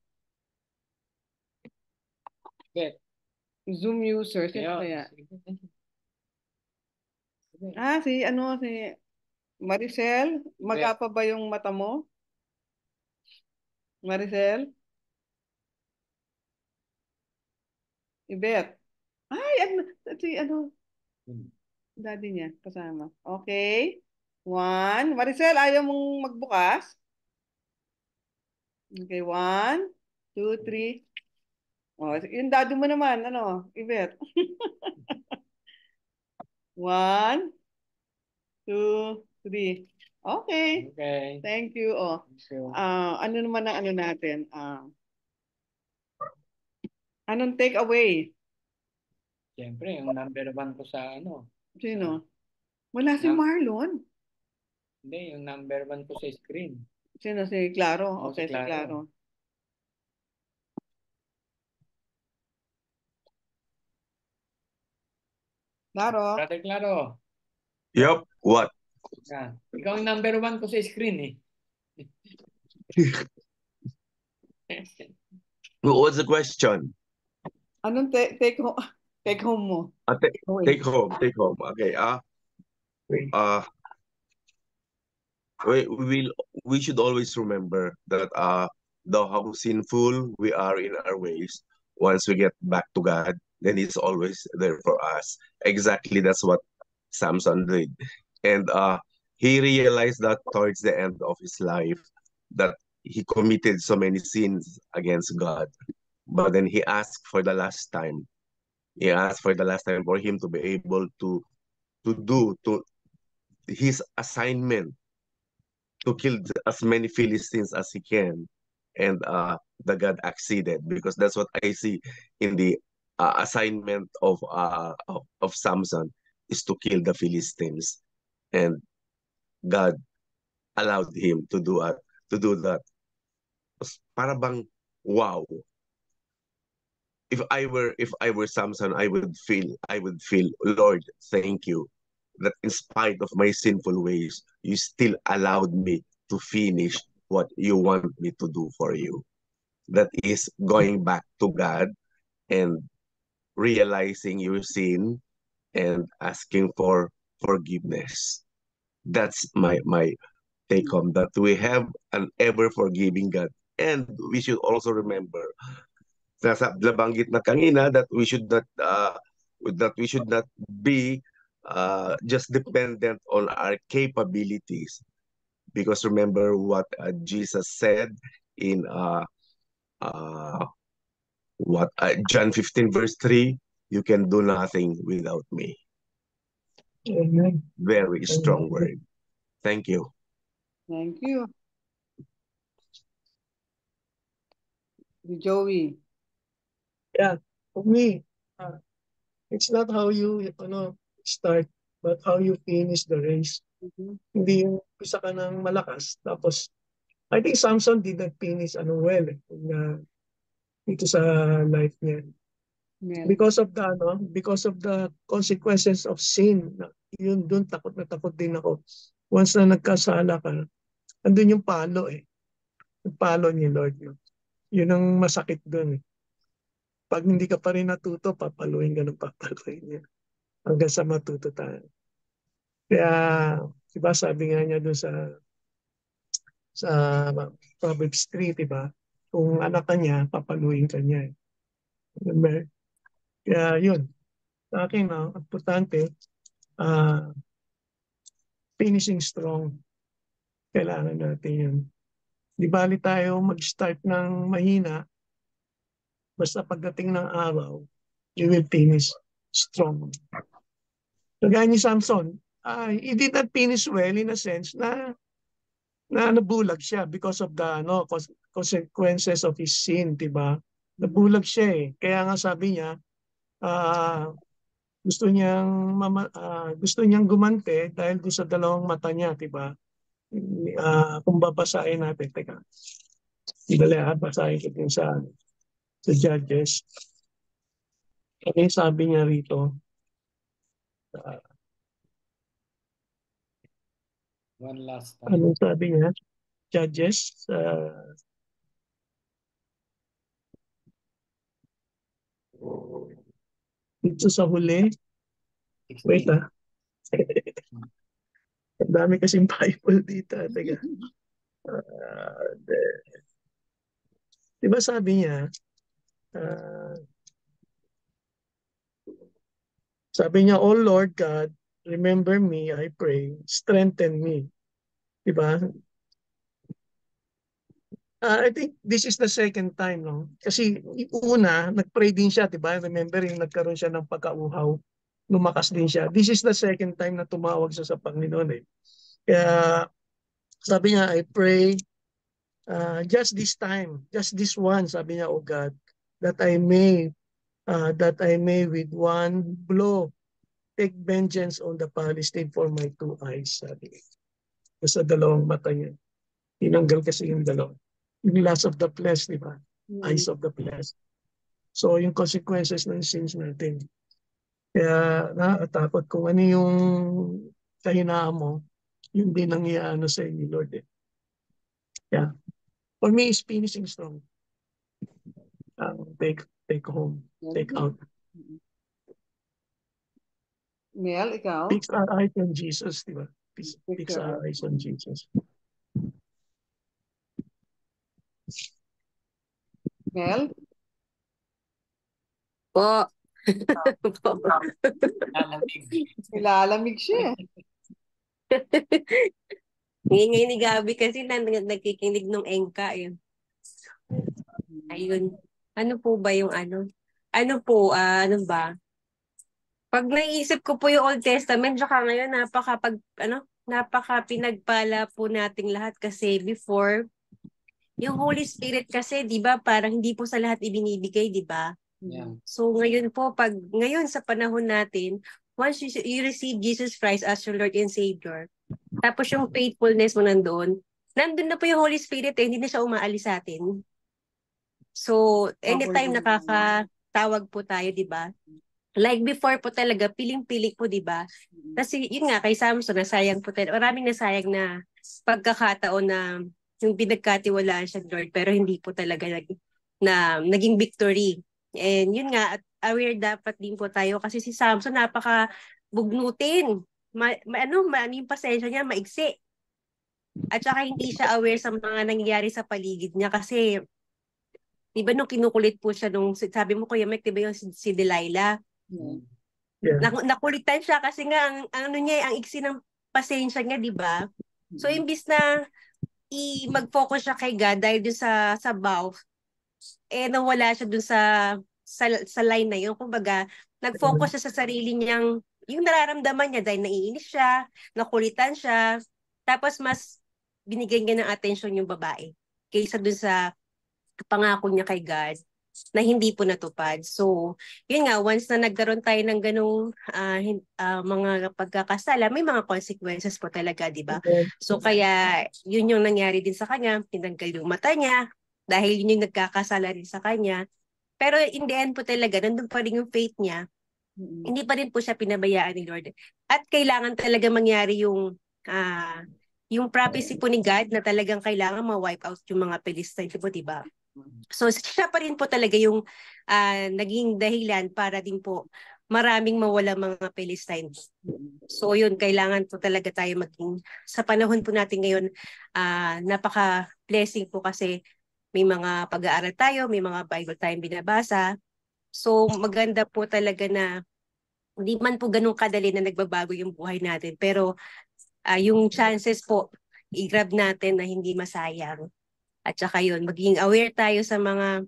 Bet. Zoom user. Sino kaya? Ah, si Maricel. Magapa ba yung mata mo? Maricel? Ibet. Ay, daddy niya kasama. Okay. 1. Maricel, ayaw mong magbukas? Okay, 1, 2, 3. Oh, yung daddy mo naman, Ibet. 1, 2, 3. Okay. Okay. Thank you. Oh. So, Ano naman ang ano natin? Anong take away? siyempre, yung number 1 ko sa Sino? Wala si Nam- Marlon. Hindi, yung number 1 ko sa screen. Sino? Si Claro. Oh, Okay, si si Claro. Claro. Claro. Brother Claro. Yup, what? Yan. Ikaw yung number 1 ko sa screen eh. What's the question? Anong take home mo? Take home. Okay. We should always remember that though how sinful we are in our ways, once we get back to God, then He's always there for us. Exactly, that's what Samson did, and he realized that towards the end of his life that he committed so many sins against God, but then he asked for the last time. He asked for the last time for him to be able to do to his assignment to kill as many Philistines as he can. And the God acceded, because that's what I see in the assignment of Samson, is to kill the Philistines, and God allowed him to do that. Para bang wow. If I were Samson, I would feel, Lord, thank you that in spite of my sinful ways, you still allowed me to finish what you want me to do for you. That is going back to God and realizing your sin and asking for forgiveness. That's my take home, that we have an ever forgiving God. And we should also remember, nabanggit na kanina, that we should not be just dependent on our capabilities, because remember what Jesus said in John 15 verse 3, you can do nothing without me. Amen. Very strong word. Thank you. Thank you. Joey. Yeah, for me, it's not how you start, but how you finish the race. Hindi yung isa ka ng malakas, tapos I think Samson did not finish well dito sa life niya. Mel. Because of the consequences of sin. Yun doon, takot na takot din ako. Once na nagkasala ka, andun yung palo eh. Yung palo ni Lord. No? Yun ang masakit doon eh. Pag hindi ka pa rin natuto, papaluin ka ng papaluin niya. Hanggang sa matuto tayo. Kaya, diba sabi nga niya doon sa Proverbs 3, diba? Kung anak ka niya, papaluin ka niya. Kaya yun, sa akin, importante, finishing strong. Kailangan natin yun. Di bali tayo mag-start ng mahina, basta pagdating ng araw, you will finish strong. Kagaya ni Samson, he did not finish well in a sense na nabulag siya because of the consequences of his sin, di ba? Nabulag siya eh. Kaya nga sabi niya, gusto niyang gumante dahil doon sa dalawang mata niya, di ba? Kung babasahin natin, teka. Dali, basahin ko din sa Judges. Okay, sabi niya rito, One last time. anong sabi niya? Judges, dito sa huli. Wait 16. Ang dami kasing Bible dito. Teka. Diba sabi niya, "Oh Lord God, remember me, I pray, strengthen me." Diba? I think this is the second time, no? Kasi una, nag-pray din siya, diba? Remember, yung nagkaroon siya ng pagkauhaw, lumakas din siya. This is the second time na tumawag siya sa Panginoon eh. Kaya sabi niya, I pray, just this time, just this one, sabi niya, oh God, that I may with one blow take vengeance on the Palestine for my two eyes, sabi niya. Sa dalawang mata niya. Tinanggal kasi yung dalawa. Yung lust of the flesh, di ba? Eyes of the flesh. So, yung consequences ng sins natin. Kaya nakakatakot kung ano yung kahinaan mo, yun din ang iaano sa inyo, Lord. Eh. Yeah. For me, is finishing strong. Take home, take out. Mel, ikaw? Fix our eyes on Jesus, di ba? Fix our eyes on Jesus. Mel? Po. Nilalamig siya. Ngayon ni Gabi kasi nagkikinig ng engka yun. Ayun. Ano po ba yung ano? Ano po, ano ba? Pag naisip ko po yung Old Testament, saka ngayon napaka pinagpala po nating lahat kasi before, yung Holy Spirit kasi, di ba, parang hindi po sa lahat ibinibigay, di ba? Yeah. So ngayon po, ngayon sa panahon natin, once you receive Jesus Christ as your Lord and Savior, tapos yung faithfulness mo nandun na po yung Holy Spirit hindi na siya umaalis sa atin. So, anytime nakakatawag po tayo, di ba? Like before po talaga, piling-pili po, di ba? Kasi yun nga, kay Samson, nasayang po tayo. Maraming nasayang na pagkakataon na yung pinagkatiwalaan siya, Lord, pero hindi po talaga naging victory. And yun nga, aware dapat din po tayo kasi si Samson napaka-bugnutin. Yung pasensya niya, maigsi. At saka hindi siya aware sa mga nangyayari sa paligid niya kasi di ba nung kinukulit po siya sabi mo Kuya Mike, di ba yung si Delilah? Yeah. Nakulitan siya kasi nga ang iksi ng pasensya niya, di ba? So imbis na mag-focus siya kay God dahil dun sa vow, nawala siya dun sa line na yun. Kumbaga, nag-focus siya sa sarili niyang, yung nararamdaman niya dahil naiinis siya, nakulitan siya, tapos mas binigyan niya ng atensyon yung babae kaysa dun sa pangako niya kay God na hindi po natupad. So, yun nga, once na nagkaroon tayo ng ganung mga pagkakasala, may mga consequences po talaga, di ba? So, kaya yun yung nangyari din sa kanya, tinanggal yung mata niya, dahil yun yung nagkakasala rin sa kanya. Pero in the end po talaga, nandun pa rin yung faith niya. Mm. Hindi pa rin po siya pinabayaan ni Lord. At kailangan talaga mangyari yung prophecy po ni God na talagang kailangan ma-wipe out yung mga Philistine po, diba? So siya pa rin po talaga yung naging dahilan para din po maraming mawala mga Philistine. So yun, kailangan po talaga tayo maging, sa panahon po natin ngayon, napaka-blessing po kasi may mga pag-aaral tayo, may mga Bible tayong binabasa. So maganda po talaga na hindi man po ganun kadali na nagbabago yung buhay natin. Pero yung chances po, i-grab natin na hindi masayang. At saka yun, maging aware tayo sa mga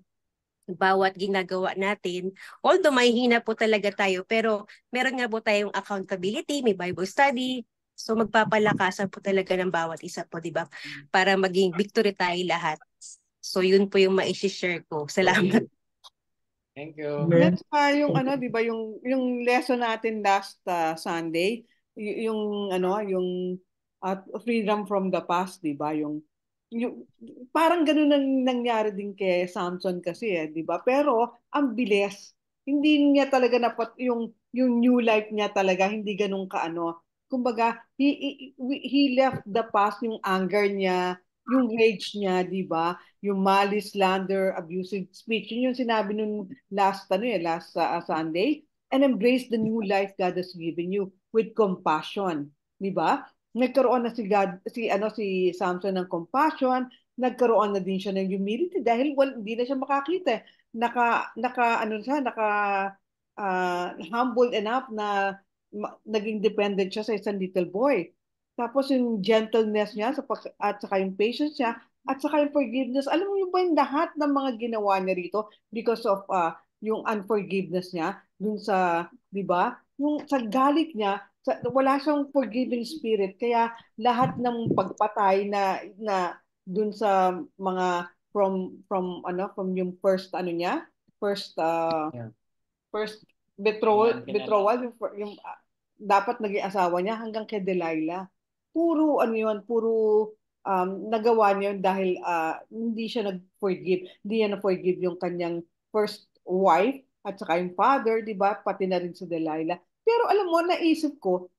bawat ginagawa natin. Although may hina po talaga tayo, pero meron nga po tayong accountability, may Bible study. So magpapalakasan po talaga ng bawat isa po, di ba? Para maging victory tayo lahat. So yun po yung ma-share ko. Salamat. Thank you. At saka yung ano, 'di ba, yung lesson natin last Sunday, yung ano, yung freedom from the past, 'di ba? Yung parang ganun ang nangyari din kay Samson kasi, 'di ba? Pero ang bilis. Hindi niya talaga yung new life niya talaga hindi ganun kaano. Kumbaga, he left the past, yung anger niya, yung rage niya, 'di ba? Yung malice, slander, abusive speech. Yun yung sinabi nung last Sunday, and embrace the new life God has given you with compassion, 'di ba? Nagkaroon na si Samson ng compassion, nagkaroon na din siya ng humility dahil hindi na siya makakita. Humble enough na naging dependent siya sa isang little boy. Tapos yung gentleness niya at saka yung patience niya at saka yung forgiveness. Alam mo yung ba yung lahat ng mga ginawa niya rito because of yung unforgiveness niya dun sa, di ba? Yung sa galit niya, wala siyang forgiving spirit. Kaya lahat ng pagpatay na dun sa mga from yung Yeah. first betrothal, Yung betrothal yung dapat naging asawa niya hanggang kay Delilah. Puro ano yun, puro nagawa niya yun dahil hindi siya nag-forgive. Hindi niya na-forgive yung kanyang first wife at saka yung father, di ba? Pati na rin si Delilah. Pero alam mo, naisip ko,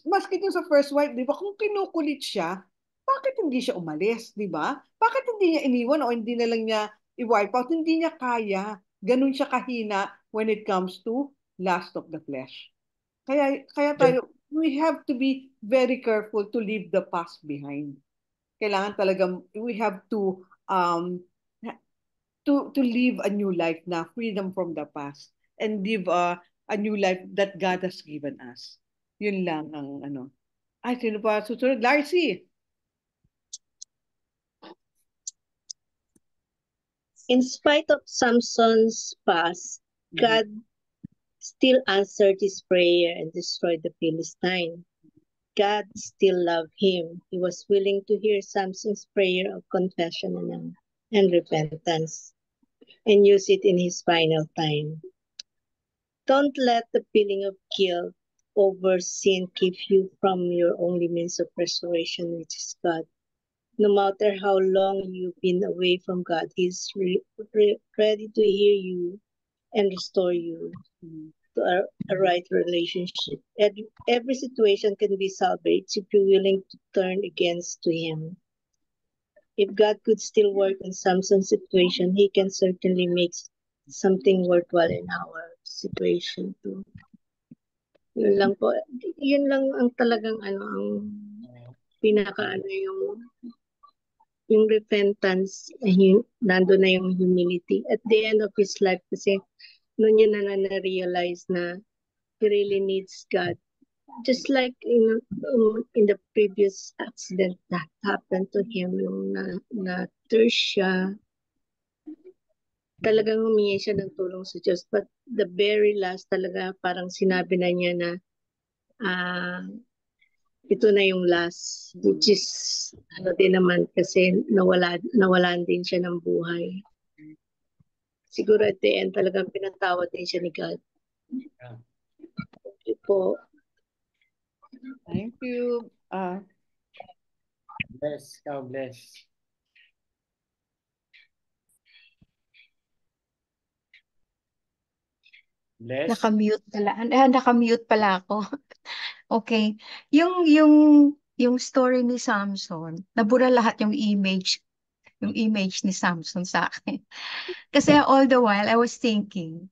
maski dun sa first wife, di ba, kung kinukulit siya, bakit hindi siya umalis, di ba? Bakit hindi niya iniwan o hindi na lang niya i-wipe out? Hindi niya kaya. Ganun siya kahina when it comes to lust of the flesh. Kaya tayo, we have to be very careful to leave the past behind. Kailangan talagang we have to live a new life na freedom from the past and live a new life that God has given us. Yun lang ang ano. Ay, sino pa susunod? Larcy. In spite of Samson's past, God still answered his prayer and destroyed the Philistine. God still loved him. He was willing to hear Samson's prayer of confession and repentance and use it in his final time. Don't let the feeling of guilt over sin keep you from your only means of restoration, which is God. No matter how long you've been away from God, He's ready to hear you and restore you to a right relationship. Every situation can be salvaged if you're willing to turn against to Him. If God could still work in Samson's situation, He can certainly make something worthwhile in our situation too. Yun lang po. Yun lang ang talagang ang pinaka yung repentance, nando na yung humility. At the end of his life, kasi noon niya na-realize na he really needs God. Just like in the previous accident that happened to him, yung na-thirst siya, talagang humingi siya ng tulong sa Diyos. But the very last talaga, parang sinabi na niya na, ito na yung last, which is din naman kasi nawalan din siya ng buhay. Siguro at the end talagang pinatawad din siya ni God. Thank you po. Thank you. Bless. God bless. Bless. Nakamute pala. Nakamute pala ako. Okay. Yung story ni Samson, nabura lahat yung image ni Samson sa akin. Kasi all the while I was thinking,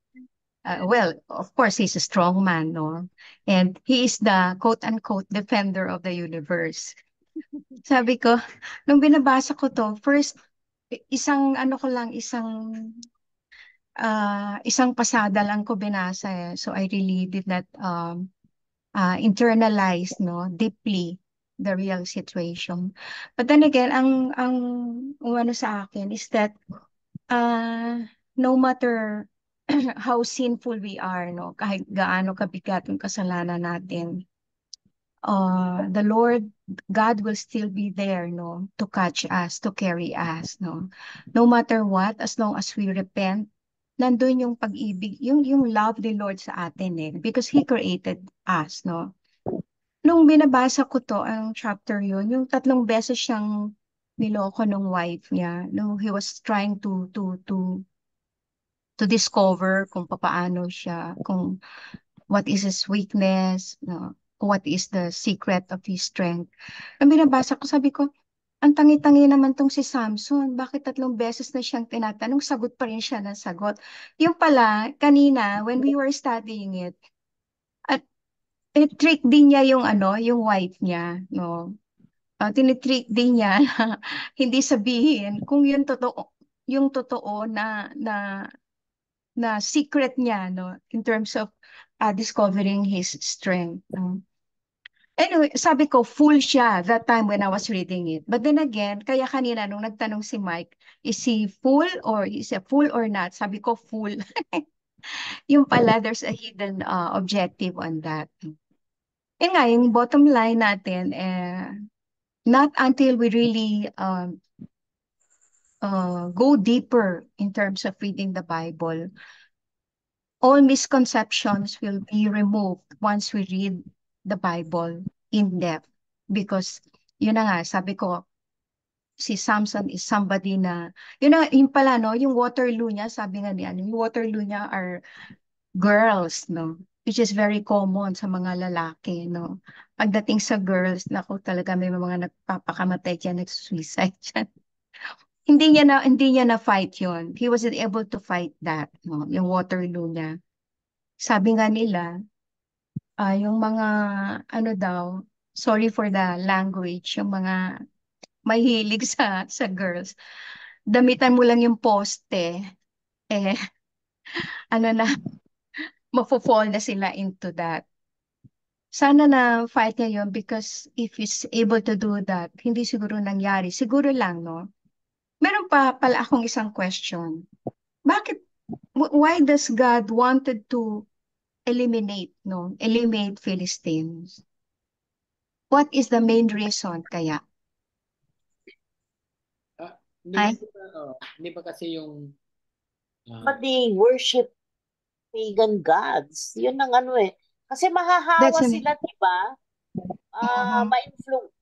well, of course he's a strong man, no? And he is the quote-unquote defender of the universe. Sabi ko, nung binabasa ko to, first isang isang pasada lang ko binasa eh. So I really did not internalize deeply the real situation. But then again, ang ano sa akin is that no matter how sinful we are, kahit gaano kabigat yung kasalanan natin, the Lord God will still be there, to catch us, to carry us, no matter what, as long as we repent. Nandun yung pag-ibig, yung love ni Lord sa atin because He created us, Nung binabasa ko to, ang chapter yun, yung 3 beses siyang niloko ng wife niya, he was trying to discover kung paano siya, kung what is his weakness, what is the secret of his strength. Nung binabasa ko, sabi ko, ang tangi-tangi naman tong si Samson. Bakit 3 beses na siyang tinatanong, sagot pa rin siya ng sagot. Yung pala, kanina, when we were studying it, at trick din niya yung yung wife niya, tinitrick din niya na hindi sabihin kung yung totoo na secret niya, in terms of discovering his strength. Anyway, sabi ko, fool siya that time when I was reading it. But then again, kaya kanina nung nagtanong si Mike, is he fool or not? Sabi ko, fool. Yung pala, there's a hidden objective on that. Yun nga, yung bottom line natin, not until we really go deeper in terms of reading the Bible, all misconceptions will be removed once we read the Bible in depth. Because, yun na nga, sabi ko, si Samson is somebody na, yun pala, yung Waterloo niya, sabi nga niya, yung Waterloo niya are girls, which is very common sa mga lalaki, Pagdating sa girls, naku, talaga may mga nagpapakamatay dyan, nagsuicide dyan. Hindi niya na fight yon. He wasn't able to fight that, yung Waterloo niya. Sabi nga nila, yung mga, daw, sorry for the language, yung mga mahilig sa girls, damitan mo lang yung poste, na, mafo-fall na sila into that. Sana na fight niya yun because if he's able to do that, hindi siguro nangyari. Siguro lang, Meron pa pala akong isang question. Why does God wanted to eliminate Philistines? What is the main reason kaya? Hindi ba kasi yung But they worship pagan gods. Yun ang Kasi mahahawa sila, di ba? Ma-influence.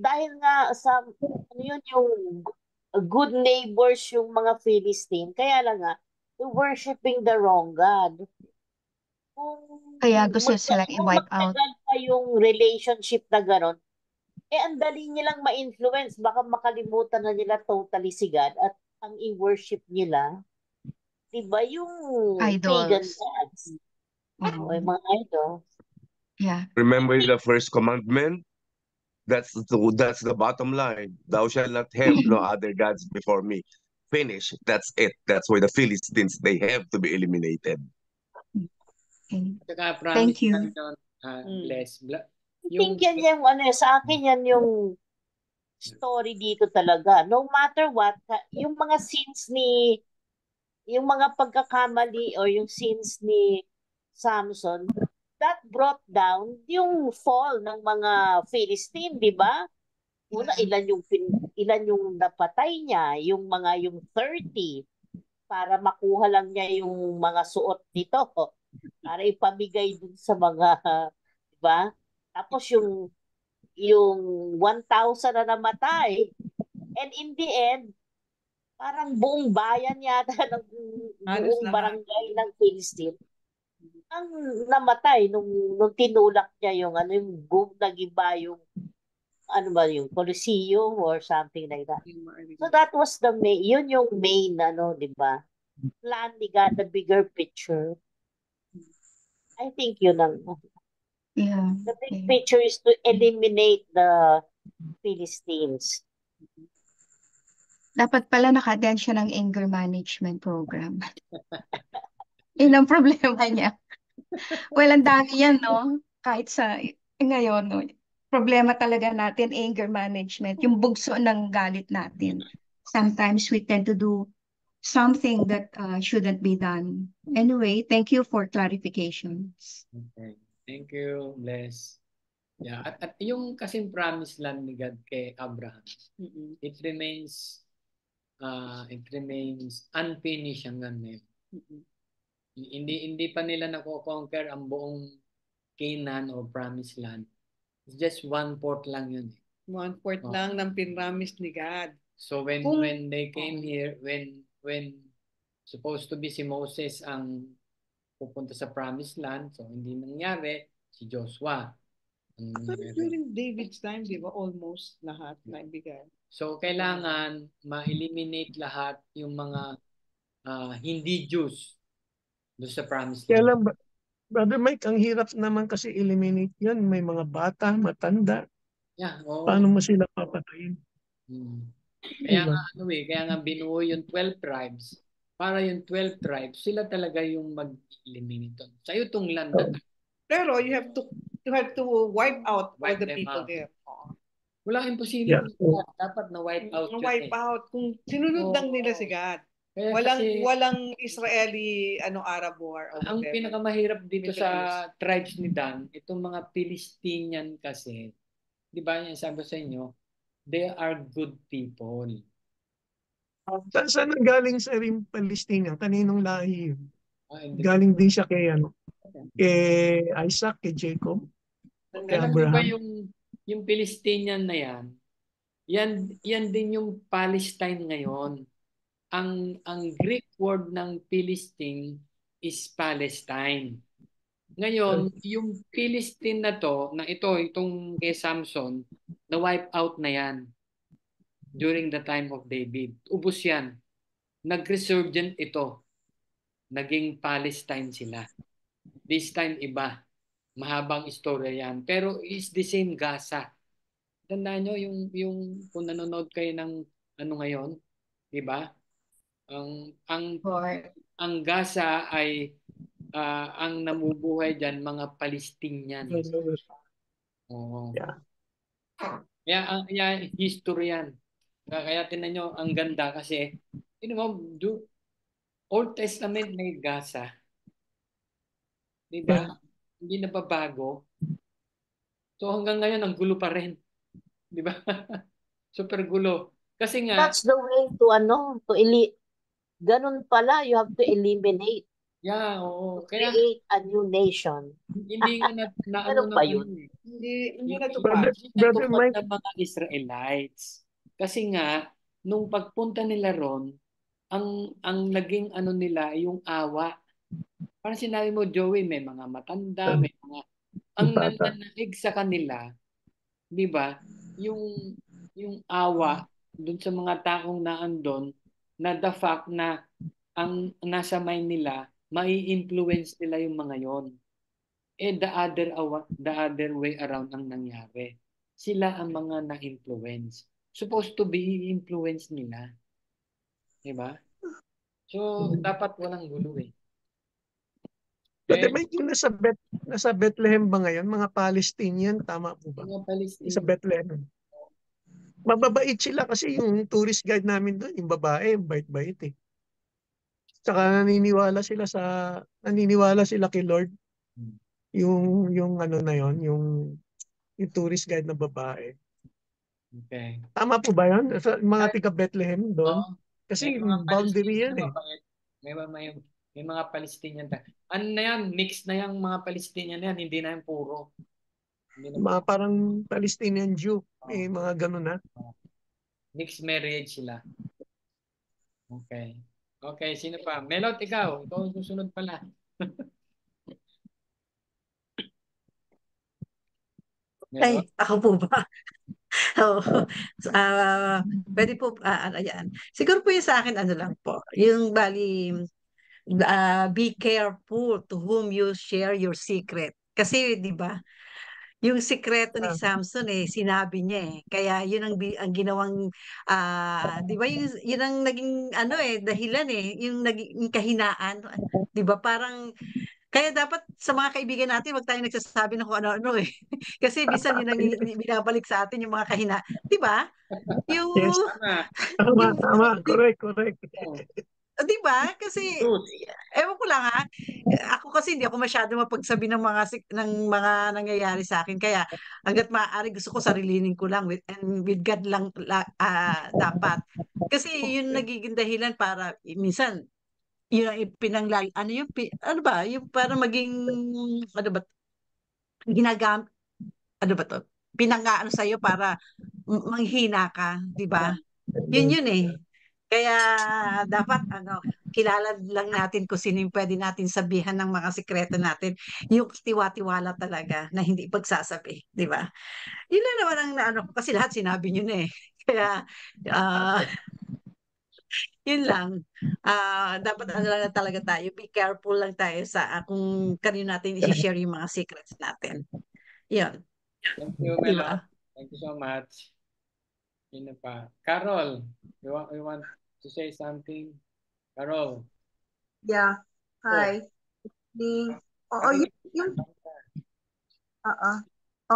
Dahil nga sa, yung good neighbors yung mga Philistine. Kaya lang nga, they're worshiping the wrong God. Kaya gusto silang i-wipe out. Kung pa yung relationship na gano'n, ang dali nilang ma-influence. Baka makalimutan na nila totally si God at ang i-worship nila, diba, yung pagan gods. Mga idols. Yeah. Remember the first commandment? That's the bottom line. Thou shalt not have no other gods before me. Finish. That's it. That's why the Philistines, they have to be eliminated. Thank you. Bless. I think yan yung sa akin yan yung story dito talaga. No matter what, yung mga sins yung mga pagkakamali o yung sins ni Samson, that brought down yung fall ng mga Philistine, di ba? Una, ilan yung napatay niya, yung 30 para makuha lang niya yung mga suot nito para ipamigay dun sa mga, di ba? Tapos yung 1,000 na namatay. And in the end, parang buong bayan yata ng buong barangay ng Philistine ang namatay nung tinulak niya yung ano yung boom nagiba yung ano ba yung Colosseum or something like that. So that was yun yung main ano, 'di ba? Plan ni God, the bigger picture. I think yun ang Yeah. the big Okay. picture is to eliminate the Philistines. Dapat pala naka-attend siya ng anger management program. Yun ang problema niya. Well, ang dami yan, no? Kahit sa ngayon, no? Problema talaga natin, anger management, yung bugso ng galit natin. Sometimes we tend to do something that shouldn't be done. Anyway, thank you for clarifications. Okay. Thank you, Bless. Yeah, at yung kasing promise land ni God kay Abraham, it remains unfinished hanggang ngayon. Hindi pa nila nako-conquer ang buong Canaan o promised land. It's just 1/4 lang yun. 1/4 Oh. lang ng pinramis ni God. So Kung- when they came here, when supposed to be si Moses ang pupunta sa promised land, so hindi nangyari, si Joshua. Pero during David's time, di ba, almost lahat na ibigay. So kailangan ma-eliminate lahat yung mga hindi Jews doon sa promised Kaya land. lang, Brother Mike, ang hirap naman kasi eliminate yan. May mga bata, matanda. Yeah, oo. Paano mo sila papatayin? Kaya Diba? nga kaya nga binuo yung 12 tribes para yung 12 tribes sila talaga yung mag-eliminate doon. Sa itong land na to. Pero you have to wipe out all Wipe the them people out. there. Walang imposible. Yeah. Dapat na wipe out yun Wipe out. Kung sinunod lang nila si God. Kaya Walang Israeli Arab war. or ang whatever. pinakamahirap dito Middle sa tribes ni Dan, itong mga Palestinian kasi, di ba yan sabi sa inyo, they are good people. Saan galing sa rin Palestina? Kaninong lahi yun? Hindi. Galing din siya kay kay Isaac, kay Jacob, kay Alam niyo ba Abraham. yung Palestinian na yan din yung Palestine ngayon. Ang Greek word ng Philistine is Palestine. Ngayon, yung Philistine na to, na itong kay Samson, na-wipe out na yan during the time of David. Ubus yan. Nag-resurgent ito. Naging Palestine sila. This time iba. Mahabang istorya yan. Pero it's the same Gaza. Tandaan nyo yung kung nanonood kayo ng ano ngayon, di ba? Ang Gaza ay ang namubuhay diyan mga Palestinians. Oo. Kaya history yan. Kaya tinan nyo ang ganda kasi Old Testament may Gaza. Di ba? Hindi nababago. So hanggang ngayon ang gulo pa rin. Di ba? Super gulo. Kasi nga That's the way to ganun pala, you have to eliminate. Yeah, oo. Kaya create a new nation. Hindi nga Ano ba yun? Hindi natupad. Brother Mike, ng mga Israelites. Kasi nga nung pagpunta nila ron, ang naging ano nila yung awa. Parang sinabi mo, Joey, may mga matanda, may mga ang nananaig sa kanila, 'di ba? Yung awa dun sa mga taong naandon na the fact na ang nasa mind nila, mai-influence nila yung mga yon. The other way around ang nangyari. Sila ang mga na-influence. Supposed to be influence nila. 'Di ba? So dapat walang gulo eh. Brother Mike, yung nasa Bethlehem ba ngayon? Mga Palestinian, tama po ba? Mga Palestinian. Sa Bethlehem. Mababait sila kasi yung tourist guide namin doon, yung babae, bait-bait eh. Saka naniniwala sila kay Lord. Yung ano na yon, yung tourist guide na babae. Okay. Tama po ba yun? Sa mga tiga Bethlehem doon? Kasi boundary yan eh. May mga Palestinian. Ano na yan? Mix na yung mga Palestinian yan. Hindi na yung puro. Mga parang Palestinian Jew. May mga ganun na. Mixed marriage sila. Okay. Okay, sino pa? Melot, ikaw. Ikaw ang susunod pala. Meron? ako po ba? Oo. Pwede po, ayan. Siguro po yung sa akin, ano lang po, yung bali, be careful to whom you share your secret. Kasi, di ba, yung sikreto ni Samson sinabi niya Kaya yun ang ginawang, di ba, yun ang naging, dahilan yung naging kahinaan. Di ba, parang, kaya dapat sa mga kaibigan natin, wag tayong nagsasabi ng kung ano-ano Kasi minsan yun ang binabalik sa atin yung mga Di ba? Yung, Yes. Tama. Tama. Correct. Oh, di ba? Kasi, truth. ewan ko lang ako kasi hindi ako masyado mapagsabi ng mga nangyayari sa akin. Kaya, hanggat maaari gusto ko sarilinin ko lang with God lang dapat. Kasi yun nagiging dahilan para, minsan, yun ang ano ba, yung para maging, ano ba, ginagam, ano ba to? Pinangaano sa'yo para manghina ka, di ba? Yun Kaya dapat kilala lang natin kung sino yung pwede natin sabihan ng mga sikreto natin. Yung tiwa-tiwala talaga na hindi pagsasabi, di ba? Yun lang naman ang naano ko kasi lahat sinabi niyo Kaya ah, yun lang. Dapat ano lang talaga tayo, be careful lang tayo sa kung kanino natin i-share yung mga secrets natin. Yun, Thank you, di Melo. ba? Thank you so much. Sino pa? Carol, you want to say something? Carol. Yeah. Oh, Hi. Oo, narinig yung, ka. oo.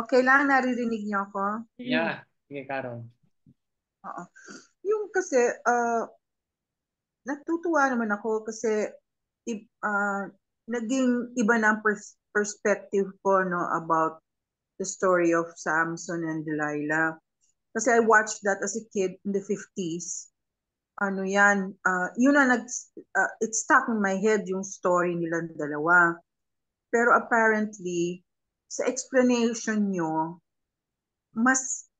Okay lang, naririnig niyo ako? Yeah. Sige, Carol. Oo. Yung kasi, natutuwa naman ako kasi naging iba na ang perspective ko about the story of Samson and Delilah. Kasi I watched that as a kid in the 50s. Ano yan, yun na it stuck in my head yung story nilang dalawa. Pero apparently, sa explanation nyo, mas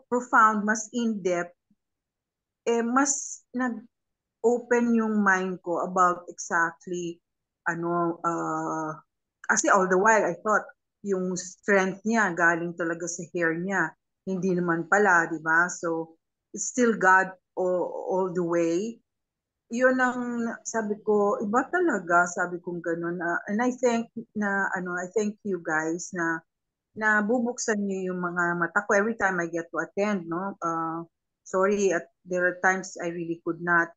profound, mas in-depth, mas nag-open yung mind ko about exactly kasi all the while I thought yung strength niya galing talaga sa hair niya. Hindi naman pala, di ba? So, it's still God all the way. Yun ang sabi ko, iba talaga, sabi kong gano'n. And I thank you guys na bubuksan niyo yung mga mata ko every time I get to attend, no? Sorry, there are times I really could not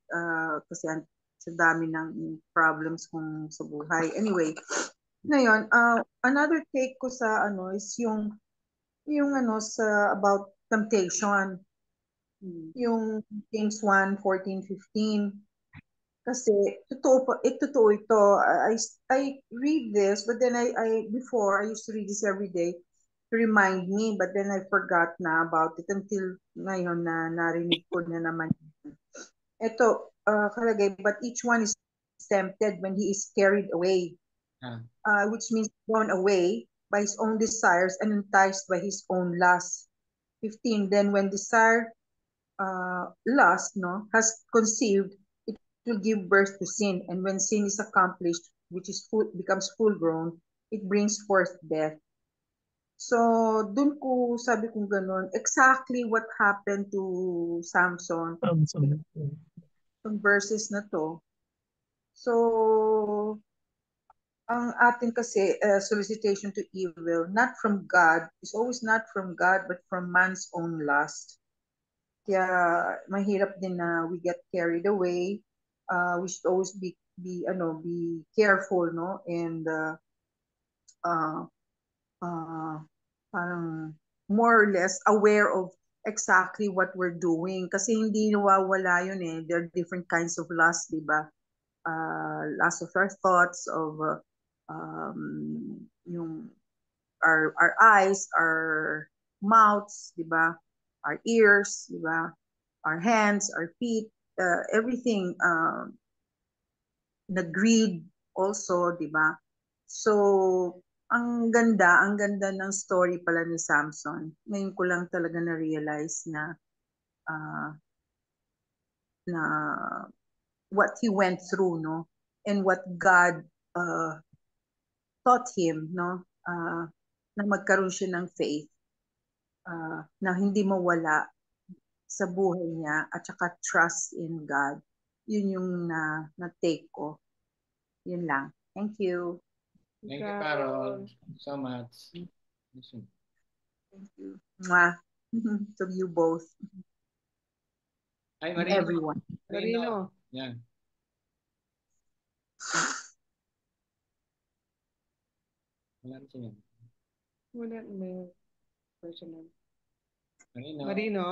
kasi sa dami ng problems kong sa buhay. Anyway, ngayon, another take ko sa is yung sa about temptation. Yung James 1:14-15. Kasi totoo ito. I read this, but then before I used to read this every day to remind me, but then I forgot na about it until ngayon na narinig ko na naman. Ito, kalagay, but each one is tempted when he is carried away, which means drawn away by his own desires and enticed by his own lust. 15, then when desire, lust, has conceived, it will give birth to sin. And when sin is accomplished, which is becomes full grown, it brings forth death. So, dun ko sabi kong ganun, exactly what happened to Samson. Yung verses na to. So, ang atin kasi solicitation to evil, not from God, is always not from God, but from man's own lust. Kaya mahirap din na we get carried away. We should always be careful, no? And parang more or less aware of exactly what we're doing. Kasi hindi nawawala yun There are different kinds of lust, di ba? Lust of our thoughts, of yung our eyes, our mouths, di ba? Our ears, di ba? Our hands, our feet, everything, the greed also, di ba? So, ang ganda ng story pala ni Samson. Ngayon ko lang talaga na-realize na what he went through, no? And what God taught him, no? Na magkaroon siya ng faith. na hindi mawala sa buhay niya at saka trust in God. Yun yung na-take ko. Yun lang. Thank you. Thank you, Carol. So much. Thank you. Mwah. To you both. Ay, And Marino. everyone. Marino. Yan. Wala rin siya. Wala na. Personal. Marino. Marino?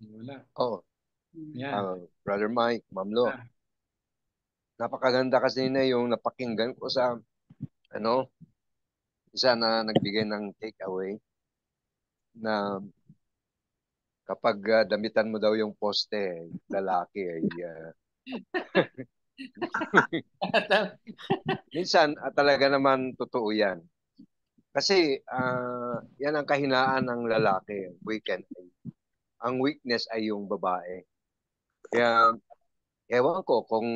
Wala. Oh, Yan. Brother Mike, Ma'am Lo. Ah. Napakaganda kasi na yung napakinggan ko sa isa na nagbigay ng takeaway na kapag damitan mo daw yung poste, lalaki ay minsan talaga naman totoo yan. Kasi yan ang kahinaan ng lalaki, weekend. Ang weakness ay yung babae. Kaya ewan ko kung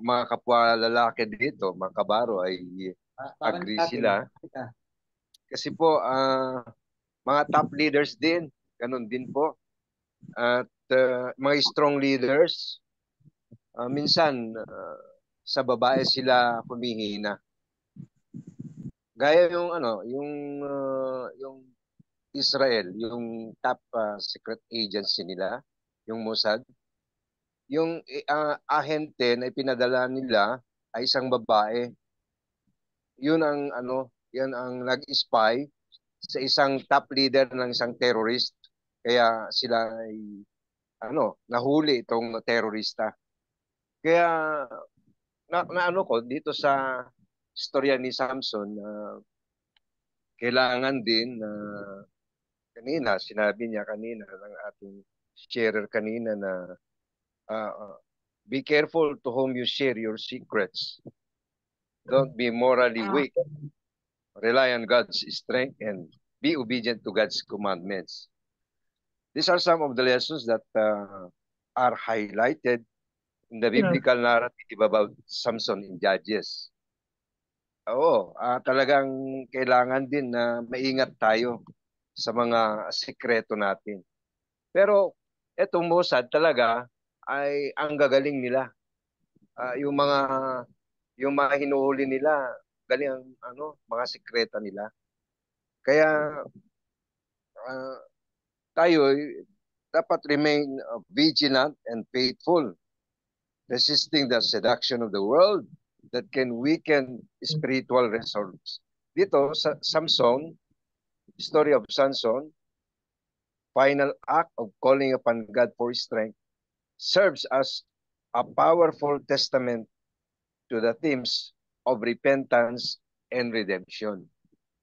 mga kapwa lalaki dito, mga kabaro ay agree sila. Kasi po mga top leaders din, ganun din po. At mga strong leaders, minsan sa babae sila humihina. Gaya yung yung Israel, yung top secret agency nila, yung Mossad, yung ahente na ipinadala nila ay isang babae. Yun ang nag-spy sa isang top leader ng isang terrorist. Kaya sila ay nahuli itong terorista. Kaya na ko dito sa istorya ni Samson, kailangan din na kanina, sinabi niya kanina ng ating sharer kanina na be careful to whom you share your secrets. Don't be morally weak. Rely on God's strength and be obedient to God's commandments. These are some of the lessons that are highlighted in the biblical narrative about Samson in Judges. Oo, talagang kailangan din na maingat tayo sa mga sekreto natin. Pero etong Mossad talaga ay ang gagaling nila. Yung mga hinuhuli nila, galing ang mga sekreto nila. Kaya tayo dapat remain vigilant and faithful, resisting the seduction of the world that can weaken spiritual resolves. Dito sa Samson, story of Samson, final act of calling upon God for strength, serves as a powerful testament to the themes of repentance and redemption.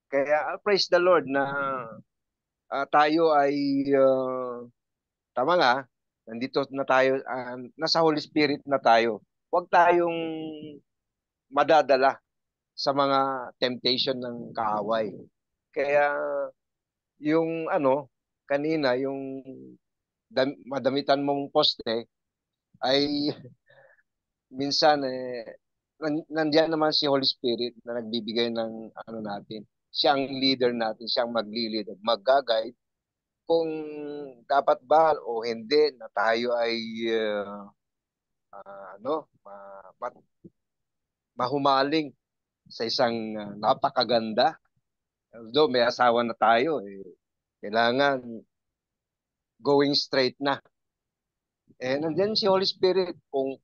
Kaya praise the Lord na tayo ay tama nga, nandito na tayo, nasa Holy Spirit na tayo. Huwag tayong madadala sa mga temptation ng kaaway. Kaya yung kanina, yung madamitan mong poste ay minsan nandiyan naman si Holy Spirit na nagbibigay ng natin. Siya ang leader natin, siya ang magli-lead, mag-guide kung dapat ba o hindi na tayo ay mahumaling sa isang napakaganda. Although may asawa na tayo, kailangan going straight na. Nandiyan si Holy Spirit, kung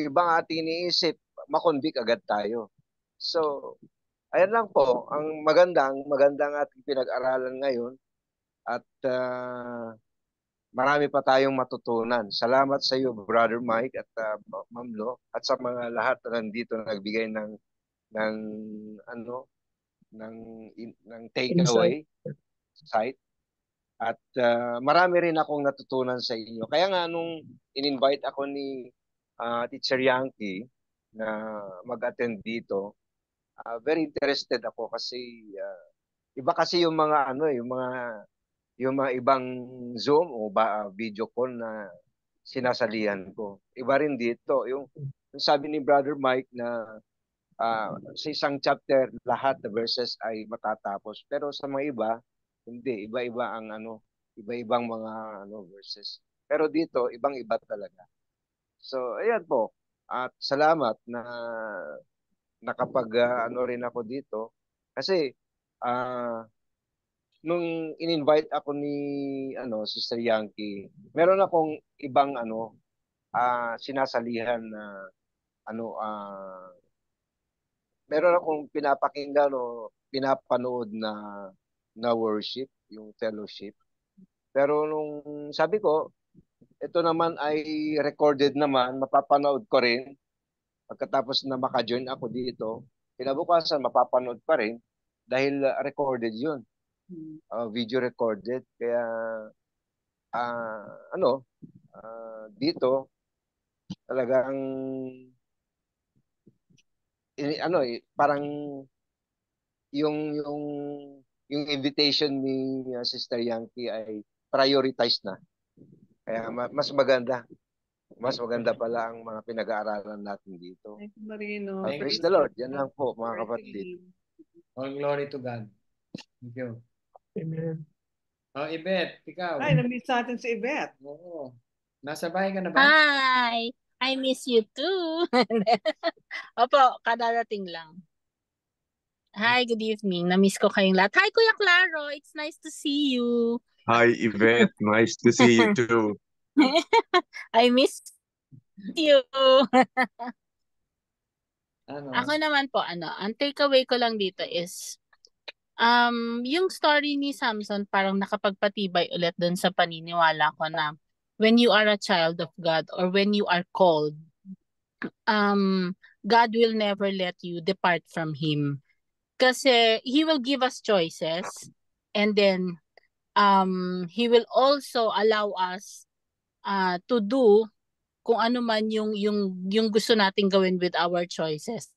ibang ating iniisip, makonvict agad tayo. So, ayan lang po, ang magandang ating pinag-aralan ngayon at marami pa tayong matutunan. Salamat sa iyo, Brother Mike at Ma'am Lo, at sa mga lahat na nandito na nagbigay ng takeaway site. At marami rin akong natutunan sa inyo. Kaya nga nung in-invite ako ni Teacher Yankee na mag-attend dito, very interested ako kasi iba kasi yung mga yung mga ibang Zoom o video call na sinasalihan ko. Iba rin dito. Yung sabi ni Brother Mike na sa isang chapter, lahat na verses ay matatapos. Pero sa mga iba, Hindi, iba-iba ang iba-ibang mga verses. Pero dito, ibang-iba talaga. So, ayan po. At salamat na nakapag rin ako dito. Kasi nung in-invite ako ni Sister Yankee, meron akong ibang sinasalihan na ano meron akong pinapakinggan o pinapanood na worship, yung fellowship. Pero nung sabi ko, ito naman ay recorded naman, mapapanood ko rin. Pagkatapos na maka-join ako dito, kinabukasan mapapanood pa rin dahil recorded yun. Video recorded. Kaya dito talagang parang yung invitation ni Sister Yankee ay prioritized na. Kaya mas maganda. Mas maganda pala ang mga pinag-aaralan natin dito. Thank you, Marino. Praise the Lord. Yan lang po, mga kapatid. All glory to God. Thank you. Amen. Yvette, ikaw. Ay, na-miss natin si Yvette. Oo. Nasa bahay ka na ba? Hi! I miss you too. Opo, kadarating lang. Hi, good evening. Na-miss ko kayong lahat. Hi, Kuya Claro. It's nice to see you. Hi, Yvette. Nice to see you too. I miss you. Ano? Ako naman po, ang takeaway ko lang dito is, yung story ni Samson parang nakapagpatibay ulit dun sa paniniwala ko na when you are a child of God or when you are called, God will never let you depart from Him. Kasi He will give us choices and then He will also allow us to do kung ano man yung gusto nating gawin with our choices.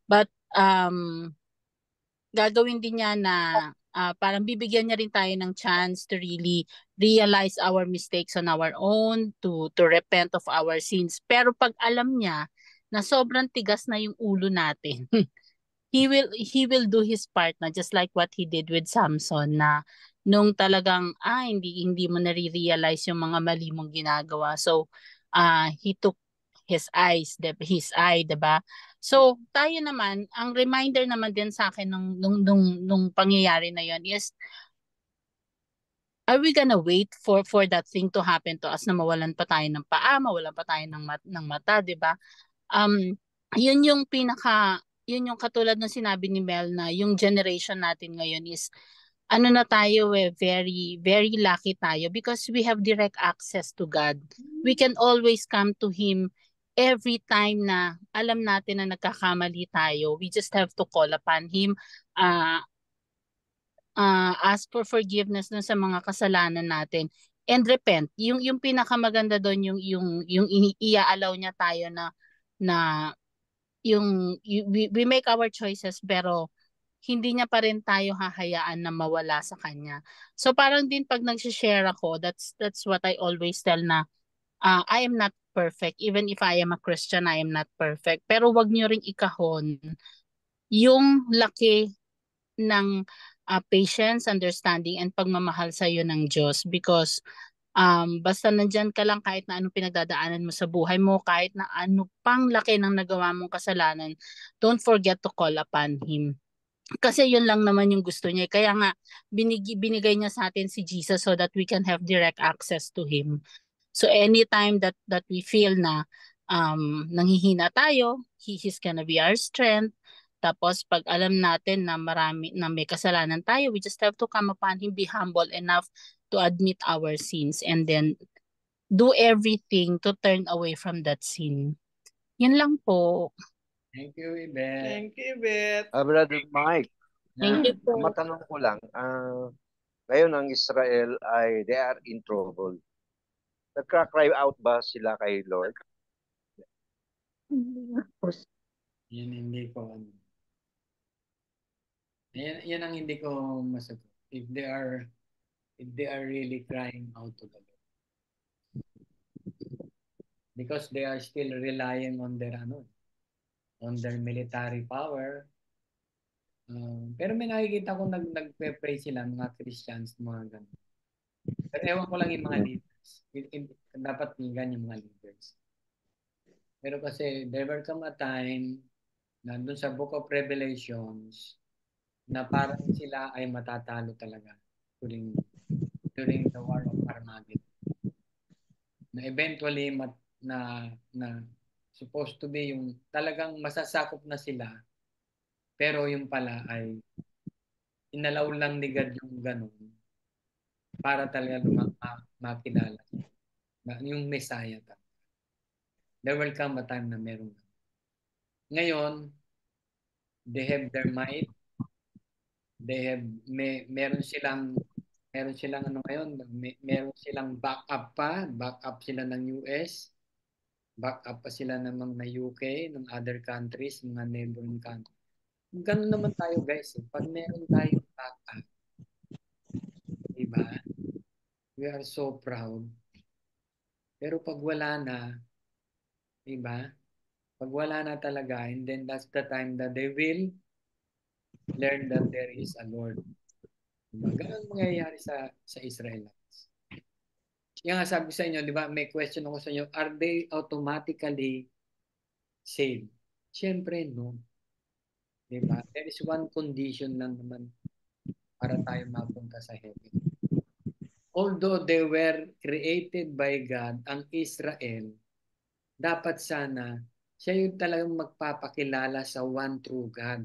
But gagawin din niya na parang bibigyan niya rin tayo ng chance to really realize our mistakes on our own, to repent of our sins. Pero pag alam niya na sobrang tigas na yung ulo natin, he will do his part na just like what he did with Samson na nung talagang hindi mo nare-realize yung mga mali mong ginagawa. So he took his eye, 'di ba? So tayo naman, ang reminder naman din sa akin nung pangyayari na yon is, are we gonna wait for that thing to happen to us na mawalan pa tayo ng paa, mawalan pa tayo ng mata, 'di ba? Yun yung katulad ng sinabi ni Mel na yung generation natin ngayon is na tayo very very lucky tayo because we have direct access to God. We can always come to Him every time na alam natin na nagkakamali tayo. We just have to call upon Him, ask for forgiveness dun sa mga kasalanan natin and repent. Yung pinakamaganda doon yung i-allow niya tayo na we make our choices pero hindi niya pa rin tayo hahayaan na mawala sa kanya. So parang din pag nag-share ako, that's what I always tell na I am not perfect. Even if I am a Christian, I am not perfect. Pero wag niyo ring ikahon yung laki ng patience, understanding, and pagmamahal sa iyo ng Diyos because basta nandyan ka lang kahit na anong pinagdadaanan mo sa buhay mo, kahit na ano pang laki ng nagawa mong kasalanan, don't forget to call upon Him. Kasi yun lang naman yung gusto niya. Kaya nga, binigay niya sa atin si Jesus so that we can have direct access to Him. So anytime that we feel na nanghihina tayo, He's gonna be our strength. Tapos pag alam natin na may kasalanan tayo, we just have to come upon Him, be humble enough to admit our sins and then do everything to turn away from that sin. Yun lang po. Thank you, Yvette. Thank you, Yvette. Brother Mike, Thank you po. matanong ko lang, ngayon ang Israel they are in trouble. Nagka-cry out ba sila kay Lord? Yan hindi ko yan ang hindi ko masagot. If they are really crying out to the Lord. Because they are still relying on their military power. Pero may nakikita ko nagpe-pray sila, mga Christians, mga ganun. Pero ewan ko lang yung mga leaders. Dapat tingnan yung mga leaders. Pero kasi there will come a time na doon sa Book of Revelations na parang sila ay matatalo talaga during the War of Armageddon. Na eventually na supposed to be yung talagang masasakop na sila, pero yung pala ay inalaw lang ni God yung ganun para talaga makilala yung Messiah. There will come a time na meron. Ngayon, they have their might. They have meron silang ano ngayon, meron silang backup sila ng US, backup pa sila ng mga UK, ng other countries, mga neighboring countries. Ganun naman tayo guys, pag meron tayong backup, diba? We are so proud. Pero pag wala na, diba? Pag wala na talaga, and then that's the time that they will learn that there is a Lord. Diba? Ganun mangyayari sa Israelites. Kaya nga sabi sa inyo, di ba, may question ako sa inyo, are they automatically saved? Siyempre, no. Di ba? There is one condition lang naman para tayo mapunta sa heaven. Although they were created by God, ang Israel, dapat sana, siya yung talagang magpapakilala sa one true God.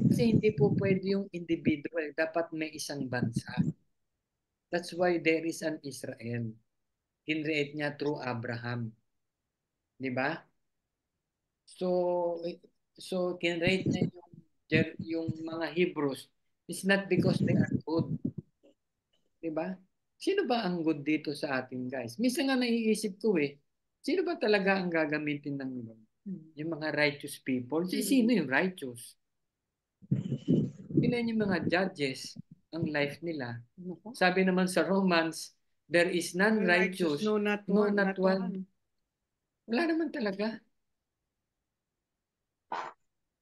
Kasi hindi po pwede yung individual, dapat may isang bansa. That's why there is an Israel. Kinreate niya through Abraham. Di ba? So kinreate niya yung mga Hebrews. It's not because they are good. Di ba? Sino ba ang good dito sa atin, guys? Minsan nga naiisip ko sino ba talaga ang gagamitin ng Lord? Yung mga righteous people. Sino yung righteous? Sila yung mga judges ang life nila. Sabi naman sa Romans, there is none righteous, no, not one. Wala naman talaga.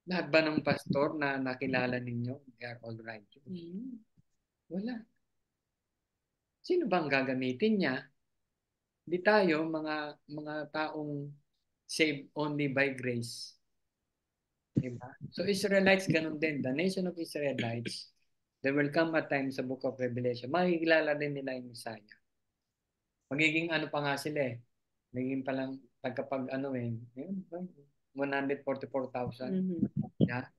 Lahat ba ng pastor na nakilala ninyo, they are all righteous? Wala. Sino bang gagamitin niya? Di tayo, mga taong saved only by grace. Diba? So Israelites, ganun din. The nation of Israelites, there will come a time sa Book of Revelation, makikilala din nila yung Messiah. Magiging ano pa nga sila Magiging palang pagkapag 144,000. Yeah.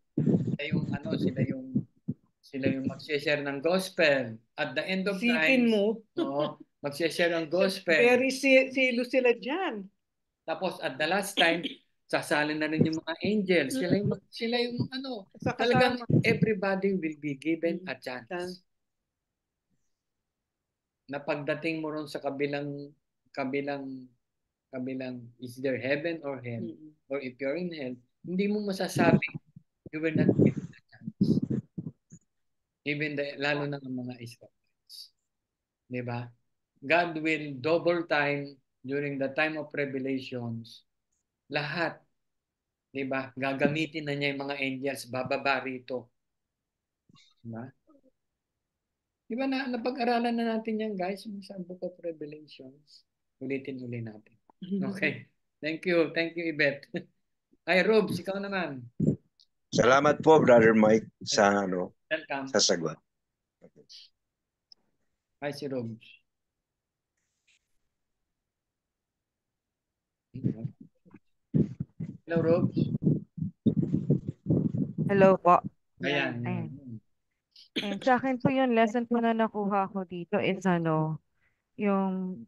Sila yung mag-share ng gospel. At the end of time, mag-share ng gospel. Very silo sila dyan. Tapos at the last time, sasali na rin yung mga angels. Sila yung talagang everybody will be given a chance. Na pagdating mo ron sa kabilang is there heaven or hell? Or if you're in hell, hindi mo masasabi you will not given a chance. Even lalo na ang mga Israelites. Diba? God will double time during the time of revelations. Lahat. Diba? Gagamitin na niya yung mga angels, bababa rito. Diba? Diba napag-aralan na natin yan guys, sa Book of Revelations. Ulitin natin. Okay. Thank you. Thank you, Yvette. Ay, Robs, ikaw naman. Salamat po, Brother Mike, sa Welcome. sa sagot. Hi, si Robs. Hello, Robs. Hello po. Ayan. And sa akin po yung lesson po na nakuha ko dito is yung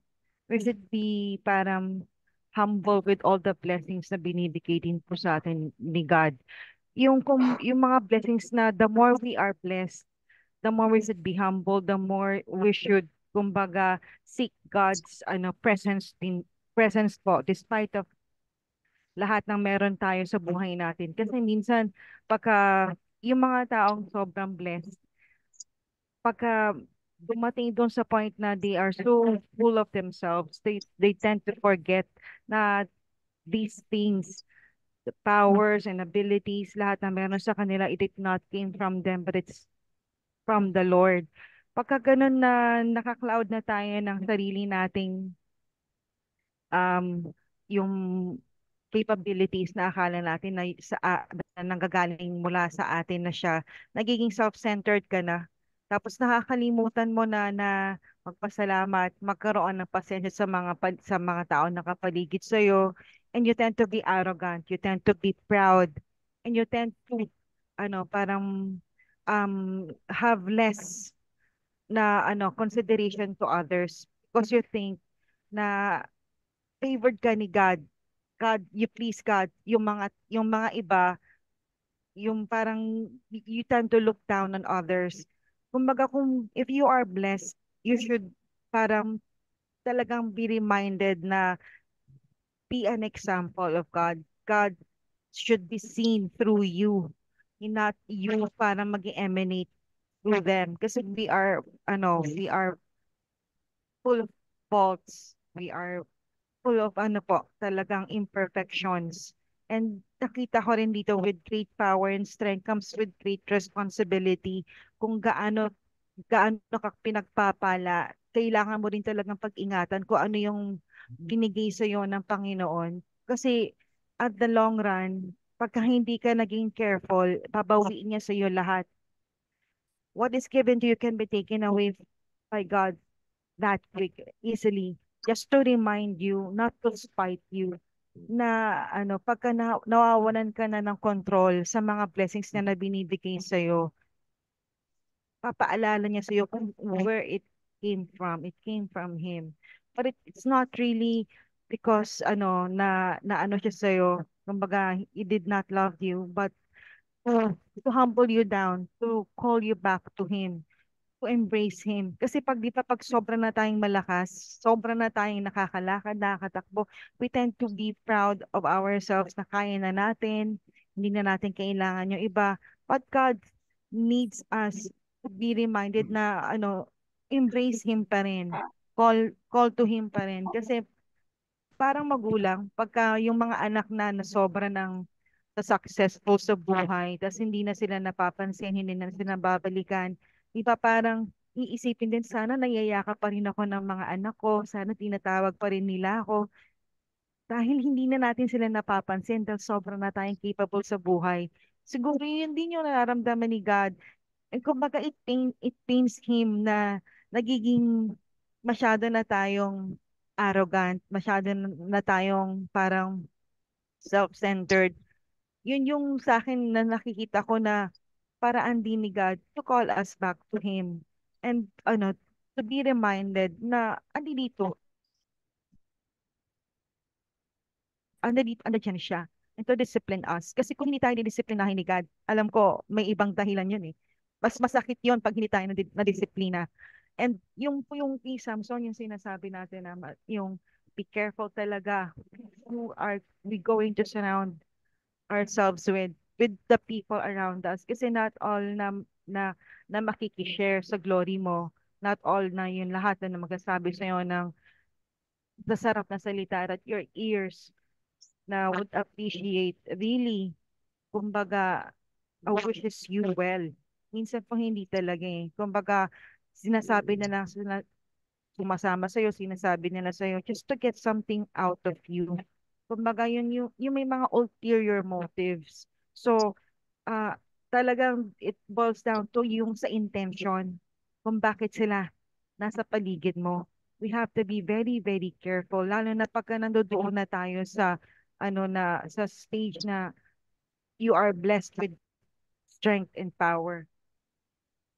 we should be parang humble with all the blessings na binibigay din po sa atin ni God. Yung mga blessings na the more we are blessed, the more we should be humble, the more we should kumbaga seek God's presence po despite of lahat ng meron tayo sa buhay natin. Kasi minsan pagka yung mga taong sobrang blessed, pagka dumating doon sa point na they are so full of themselves, they tend to forget na these things the powers and abilities, lahat na meron sa kanila, it did not came from them, but it's from the Lord. Pagka ganun na naka-cloud na tayo ng sarili nating yung capabilities na akala natin na nanggagaling mula sa atin na siya, nagiging self-centered ka na. Tapos nakakalimutan mo na magpasalamat, magkaroon ng pasensya sa mga tao na kapaligid sa iyo, and you tend to be arrogant, you tend to be proud, and you tend to parang have less na consideration to others because you think na favored ka ni God. God, you please God. Yung mga iba, yung parang you tend to look down on others. Kumbaga if you are blessed, you should parang talagang be reminded na be an example of God. God should be seen through you, not you parang mag-emanate through them. Kasi we are full of faults. We are full of talagang imperfections. And nakita ko rin dito with great power and strength comes with great responsibility. Kung gaano ka pinagpapala, kailangan mo rin talagang pag-ingatan kung ano yung binigay sa iyo ng Panginoon. Kasi at the long run, pagka hindi ka naging careful, babawiin niya sa iyo lahat. What is given to you can be taken away by God that quick, easily. Just to remind you, not to spite you, na pagka nawawalan ka na ng control sa mga blessings na binibigay sa'yo, papaalala niya sa'yo kung where it came from. It came from Him. But it's not really because na siya sa'yo, kumbaga, He did not love you, but to humble you down, to call you back to Him, to embrace Him. Kasi pag sobra na tayong malakas, sobra na tayong nakakalakad, nakakatakbo, we tend to be proud of ourselves na kaya na natin, hindi na natin kailangan yung iba. But God needs us to be reminded na embrace Him pa rin. Call to Him pa rin. Kasi parang magulang, pagka yung mga anak na sobra ng successful sa buhay, tapos hindi na sila napapansin, hindi na sila babalikan, di ba parang iisipin din, sana nayayakap pa rin ako ng mga anak ko, sana tinatawag pa rin nila ako. Dahil hindi na natin sila napapansin, dahil sobrang na tayong capable sa buhay. Siguro yun din yung nararamdaman ni God. And kumbaga it pains Him na nagiging masyado na tayong arrogant, masyado na tayong parang self-centered. Yun yung sa akin na nakikita ko na paraan din ni God to call us back to Him. And to be reminded na andyan siya. And to discipline us. Kasi kung hindi tayo didisiplinahin ni God, alam ko may ibang dahilan yun eh. Mas masakit yun pag hindi tayo nadisiplina. And yung kay Samson, yung sinasabi natin na yung be careful talaga who are we going to surround ourselves with the people around us, kasi not all na makikishare sa glory mo, not all na yun lahat na magsasabi sa iyo ng masarap na salita that your ears na would appreciate really, kumbaga wishes you well. Minsan po hindi talaga eh, kumbaga sinasabi na lang sumasama sa'yo, sinasabi nila sa'yo just to get something out of you. Kumbaga yun yung may mga ulterior motives. So, talagang it boils down to yung sa intention kung bakit sila nasa paligid mo. We have to be very, very careful. Lalo na pagka nandoon na tayo sa sa stage na you are blessed with strength and power.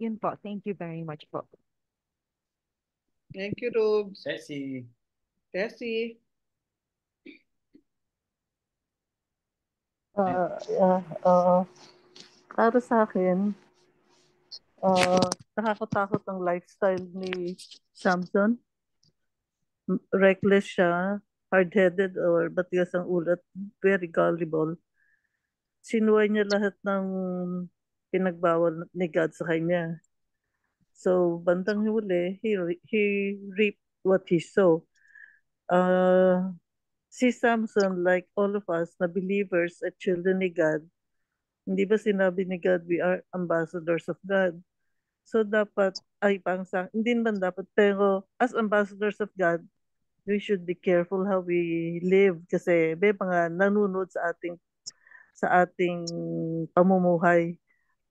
Yun po. Thank you very much po. Thank you, Rubes. Ceci. Tessie. Para sa akin, nakakatakot ang lifestyle ni Samson. Reckless siya, hard-headed or matigas ang ulat, very gullible. Sinuway niya lahat ng pinagbawal ni God sa kanya. So, bandang huli, he reaped what he sowed. Si Samson, like all of us na believers at children ni God, hindi ba sinabi ni God, we are ambassadors of God? So dapat, hindi naman dapat, pero as ambassadors of God, we should be careful how we live kasi may mga nanonood sa ating pamumuhay,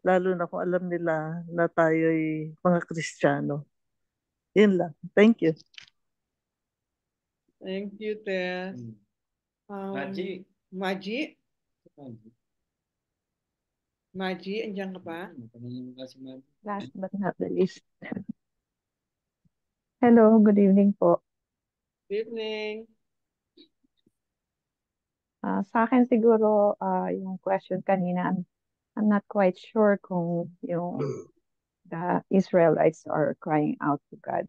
lalo na kung alam nila na tayo'y mga Kristiyano. Yun lang. Thank you. Thank you, Tess. Maji. Maji? Maji, andiyan ka pa? Last but not the least. Hello, good evening po. Good evening. Sa akin siguro, yung question kanina, I'm not quite sure kung yung the Israelites are crying out to God.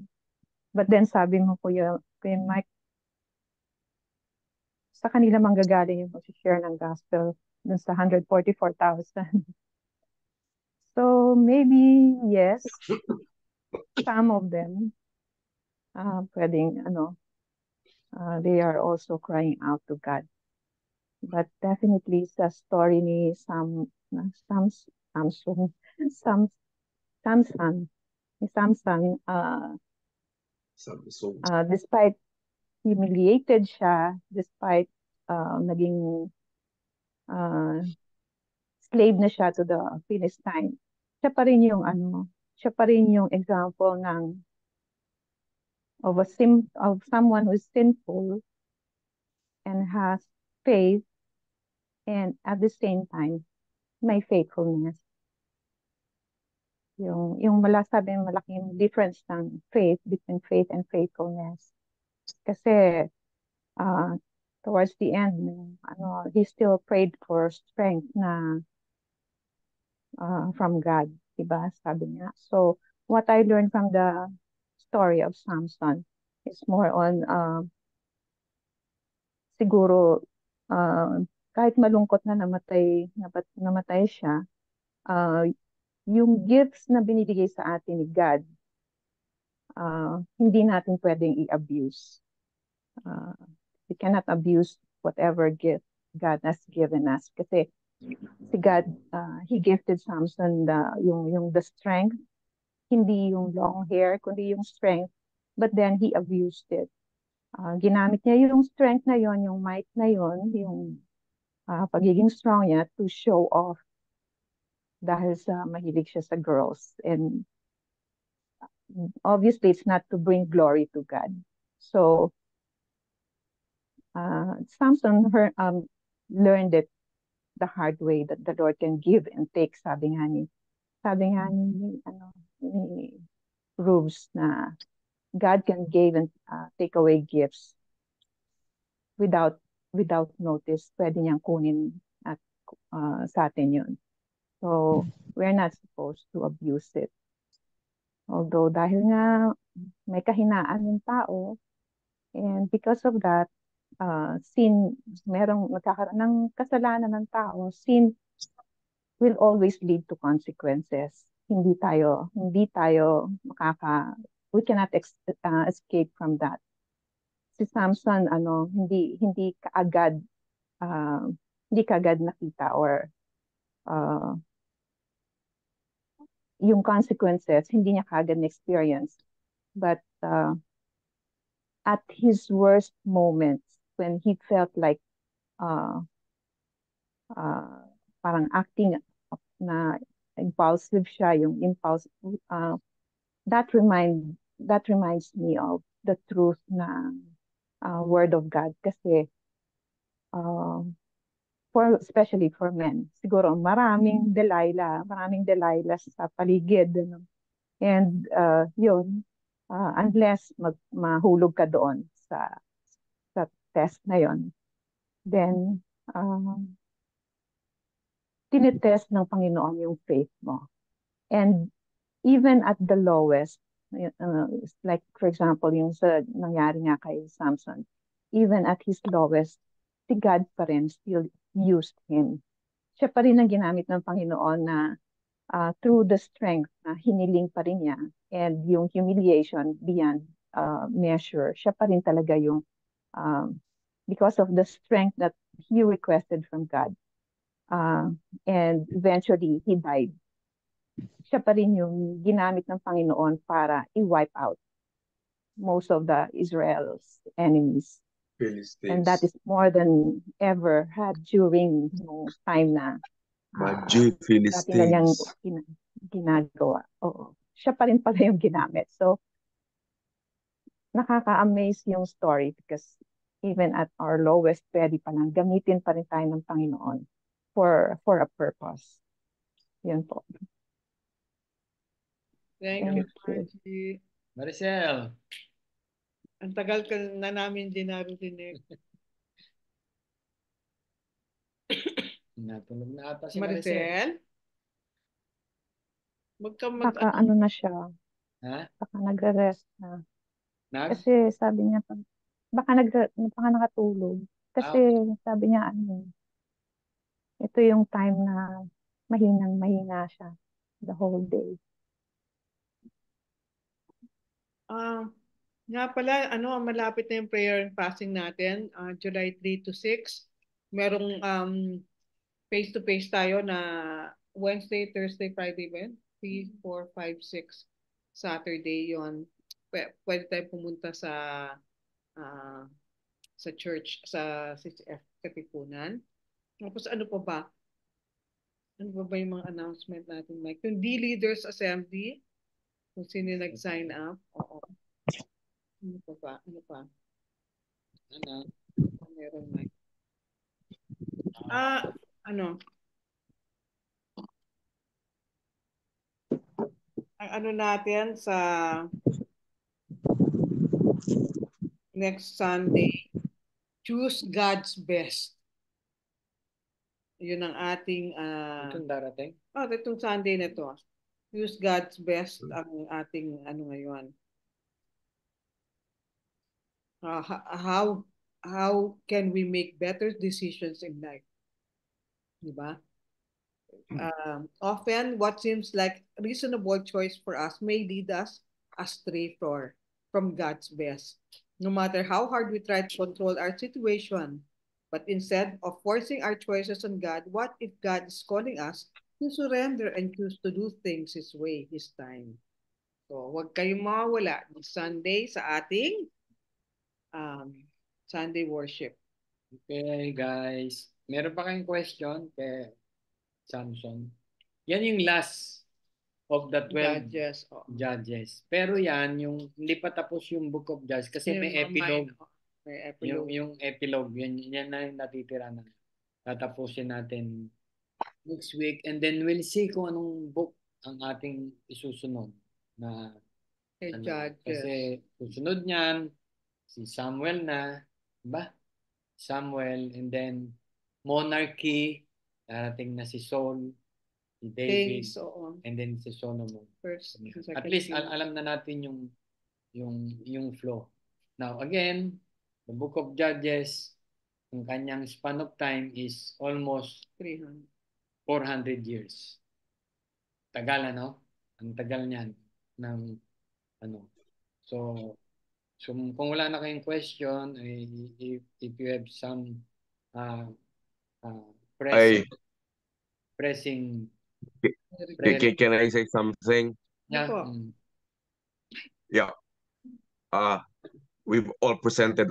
But then sabi mo po yung Mike, sa kanila manggagaling yung mag-share ng gospel dun sa 144,000. So maybe yes, some of them pwedeng they are also crying out to God. But definitely sa story ni Samson, despite humiliated siya, despite naging slave na siya to the Philistine, siya pa rin yung example of someone who is sinful and has faith, and at the same time may faithfulness. Yung malaking difference ng faith, between faith and faithfulness. Kasi towards the end, he still prayed for strength na from God, diba? Sabi niya. So what I learned from the story of Samson is more on siguro kahit malungkot na namatay siya, yung gifts na binibigay sa atin ni God, hindi natin pwedeng i-abuse. We cannot abuse whatever gift God has given us. Kasi si God, He gifted Samson the strength, hindi yung long hair, kundi yung strength. But then He abused it. Ginamit niya yung strength na yon, yung might na yon, yung pagiging strong niya to show off dahil sa mahilig siya sa girls. And obviously, it's not to bring glory to God. So, Samson learned it the hard way, that the Lord can give and take, sabi nga ni Rubes, na God can give and take away gifts without notice. Pwede niyang kunin at sa atin yun. So, we're not supposed to abuse it. Although dahil nga may kahinaan ng tao, and because of that, nagkakaroon ng kasalanan ng tao, sin will always lead to consequences. We cannot escape from that. Si Samson, hindi kaagad nakita or yung consequences, hindi niya kaagad na-experience. But at his worst moments, when he felt like parang acting na impulsive siya, yung impulse, that reminds me of the truth na word of God. Kasi especially for men, siguro maraming Delilah sa paligid, and yun, unless mahulog ka doon sa test na yon, then tinitest ng Panginoon yung faith mo. And even at the lowest, like for example, yung nangyari nga kay Samson, even at his lowest, si God pa rin still used him. Siya pa rin ang ginamit ng Panginoon na through the strength na hiniling pa rin niya, and yung humiliation beyond measure, siya pa rin talaga yung because of the strength that he requested from God. And eventually, he died. Siya pa rin yung ginamit ng Panginoon para i-wipe out most of the Israel's enemies. And that is more than ever had during yung time na Magi dati na niyang Philistines. ginagawa. Oo. Siya pa rin pala yung ginamit. So, nakaka-amaze yung story because even at our lowest, pwede palang gamitin pa rin tayo ng Panginoon for a purpose. Yun po. Thank you, Thank you. Margie. Maricel. Ang tagal ka na namin din narinig. Natulog na ata si Maricel. Maricel? Baka ano na siya. Ha? Baka nagre-rest na. Nag? Kasi sabi niya, baka nakatulog. Kasi sabi niya, ito yung time na mahina siya the whole day. Nga pala, malapit na yung prayer and fasting natin, July 3 to 6. Merong face-to-face tayo na Wednesday, Thursday, Friday ba yun? 3, 4, 5, 6. Saturday yon. Pwede tayo pumunta sa church, sa CCF Katipunan. Tapos ano pa ba? Ano ba yung mga announcement natin, Mike? Yung D-Leaders Assembly, kung sino nag-sign up. Oo. Ano pa ba? Ano? Meron, Mike. Ang ano natin sa next Sunday, choose God's best. Yun ang ating itong darating? Itong Sunday na to. Use God's best ang ating ngayon. How can we make better decisions in life? Diba? Often what seems like reasonable choice for us may lead us astray from God's best. No matter how hard we try to control our situation, but instead of forcing our choices on God, what if God is calling us to surrender and choose to do things His way, His time? So, huwag kayong mawawala ng Sunday sa ating Sunday worship. Okay, guys. Meron pa kayong question kay Samson? Yan yung last of the 12 judges. Pero yan, yung hindi pa tapos yung Book of Judges kasi may epilogue. Yung epilogue, yan na yung natitira na. Tatapusin natin next week and then we'll see kung anong book ang ating isusunod na Judges. kasi susunod niyan si Samuel na, diba? Samuel and then monarchy, darating na si Saul, si David, and then si Solomon. At least alam na natin yung flow. Now again, the Book of Judges, ang kanyang span of time is almost 400 years. Tagal, ano? Ang tagal niyan ng So kung wala na kayong question, if you have some pressing Can I say something? Yeah. Yeah. We've all presented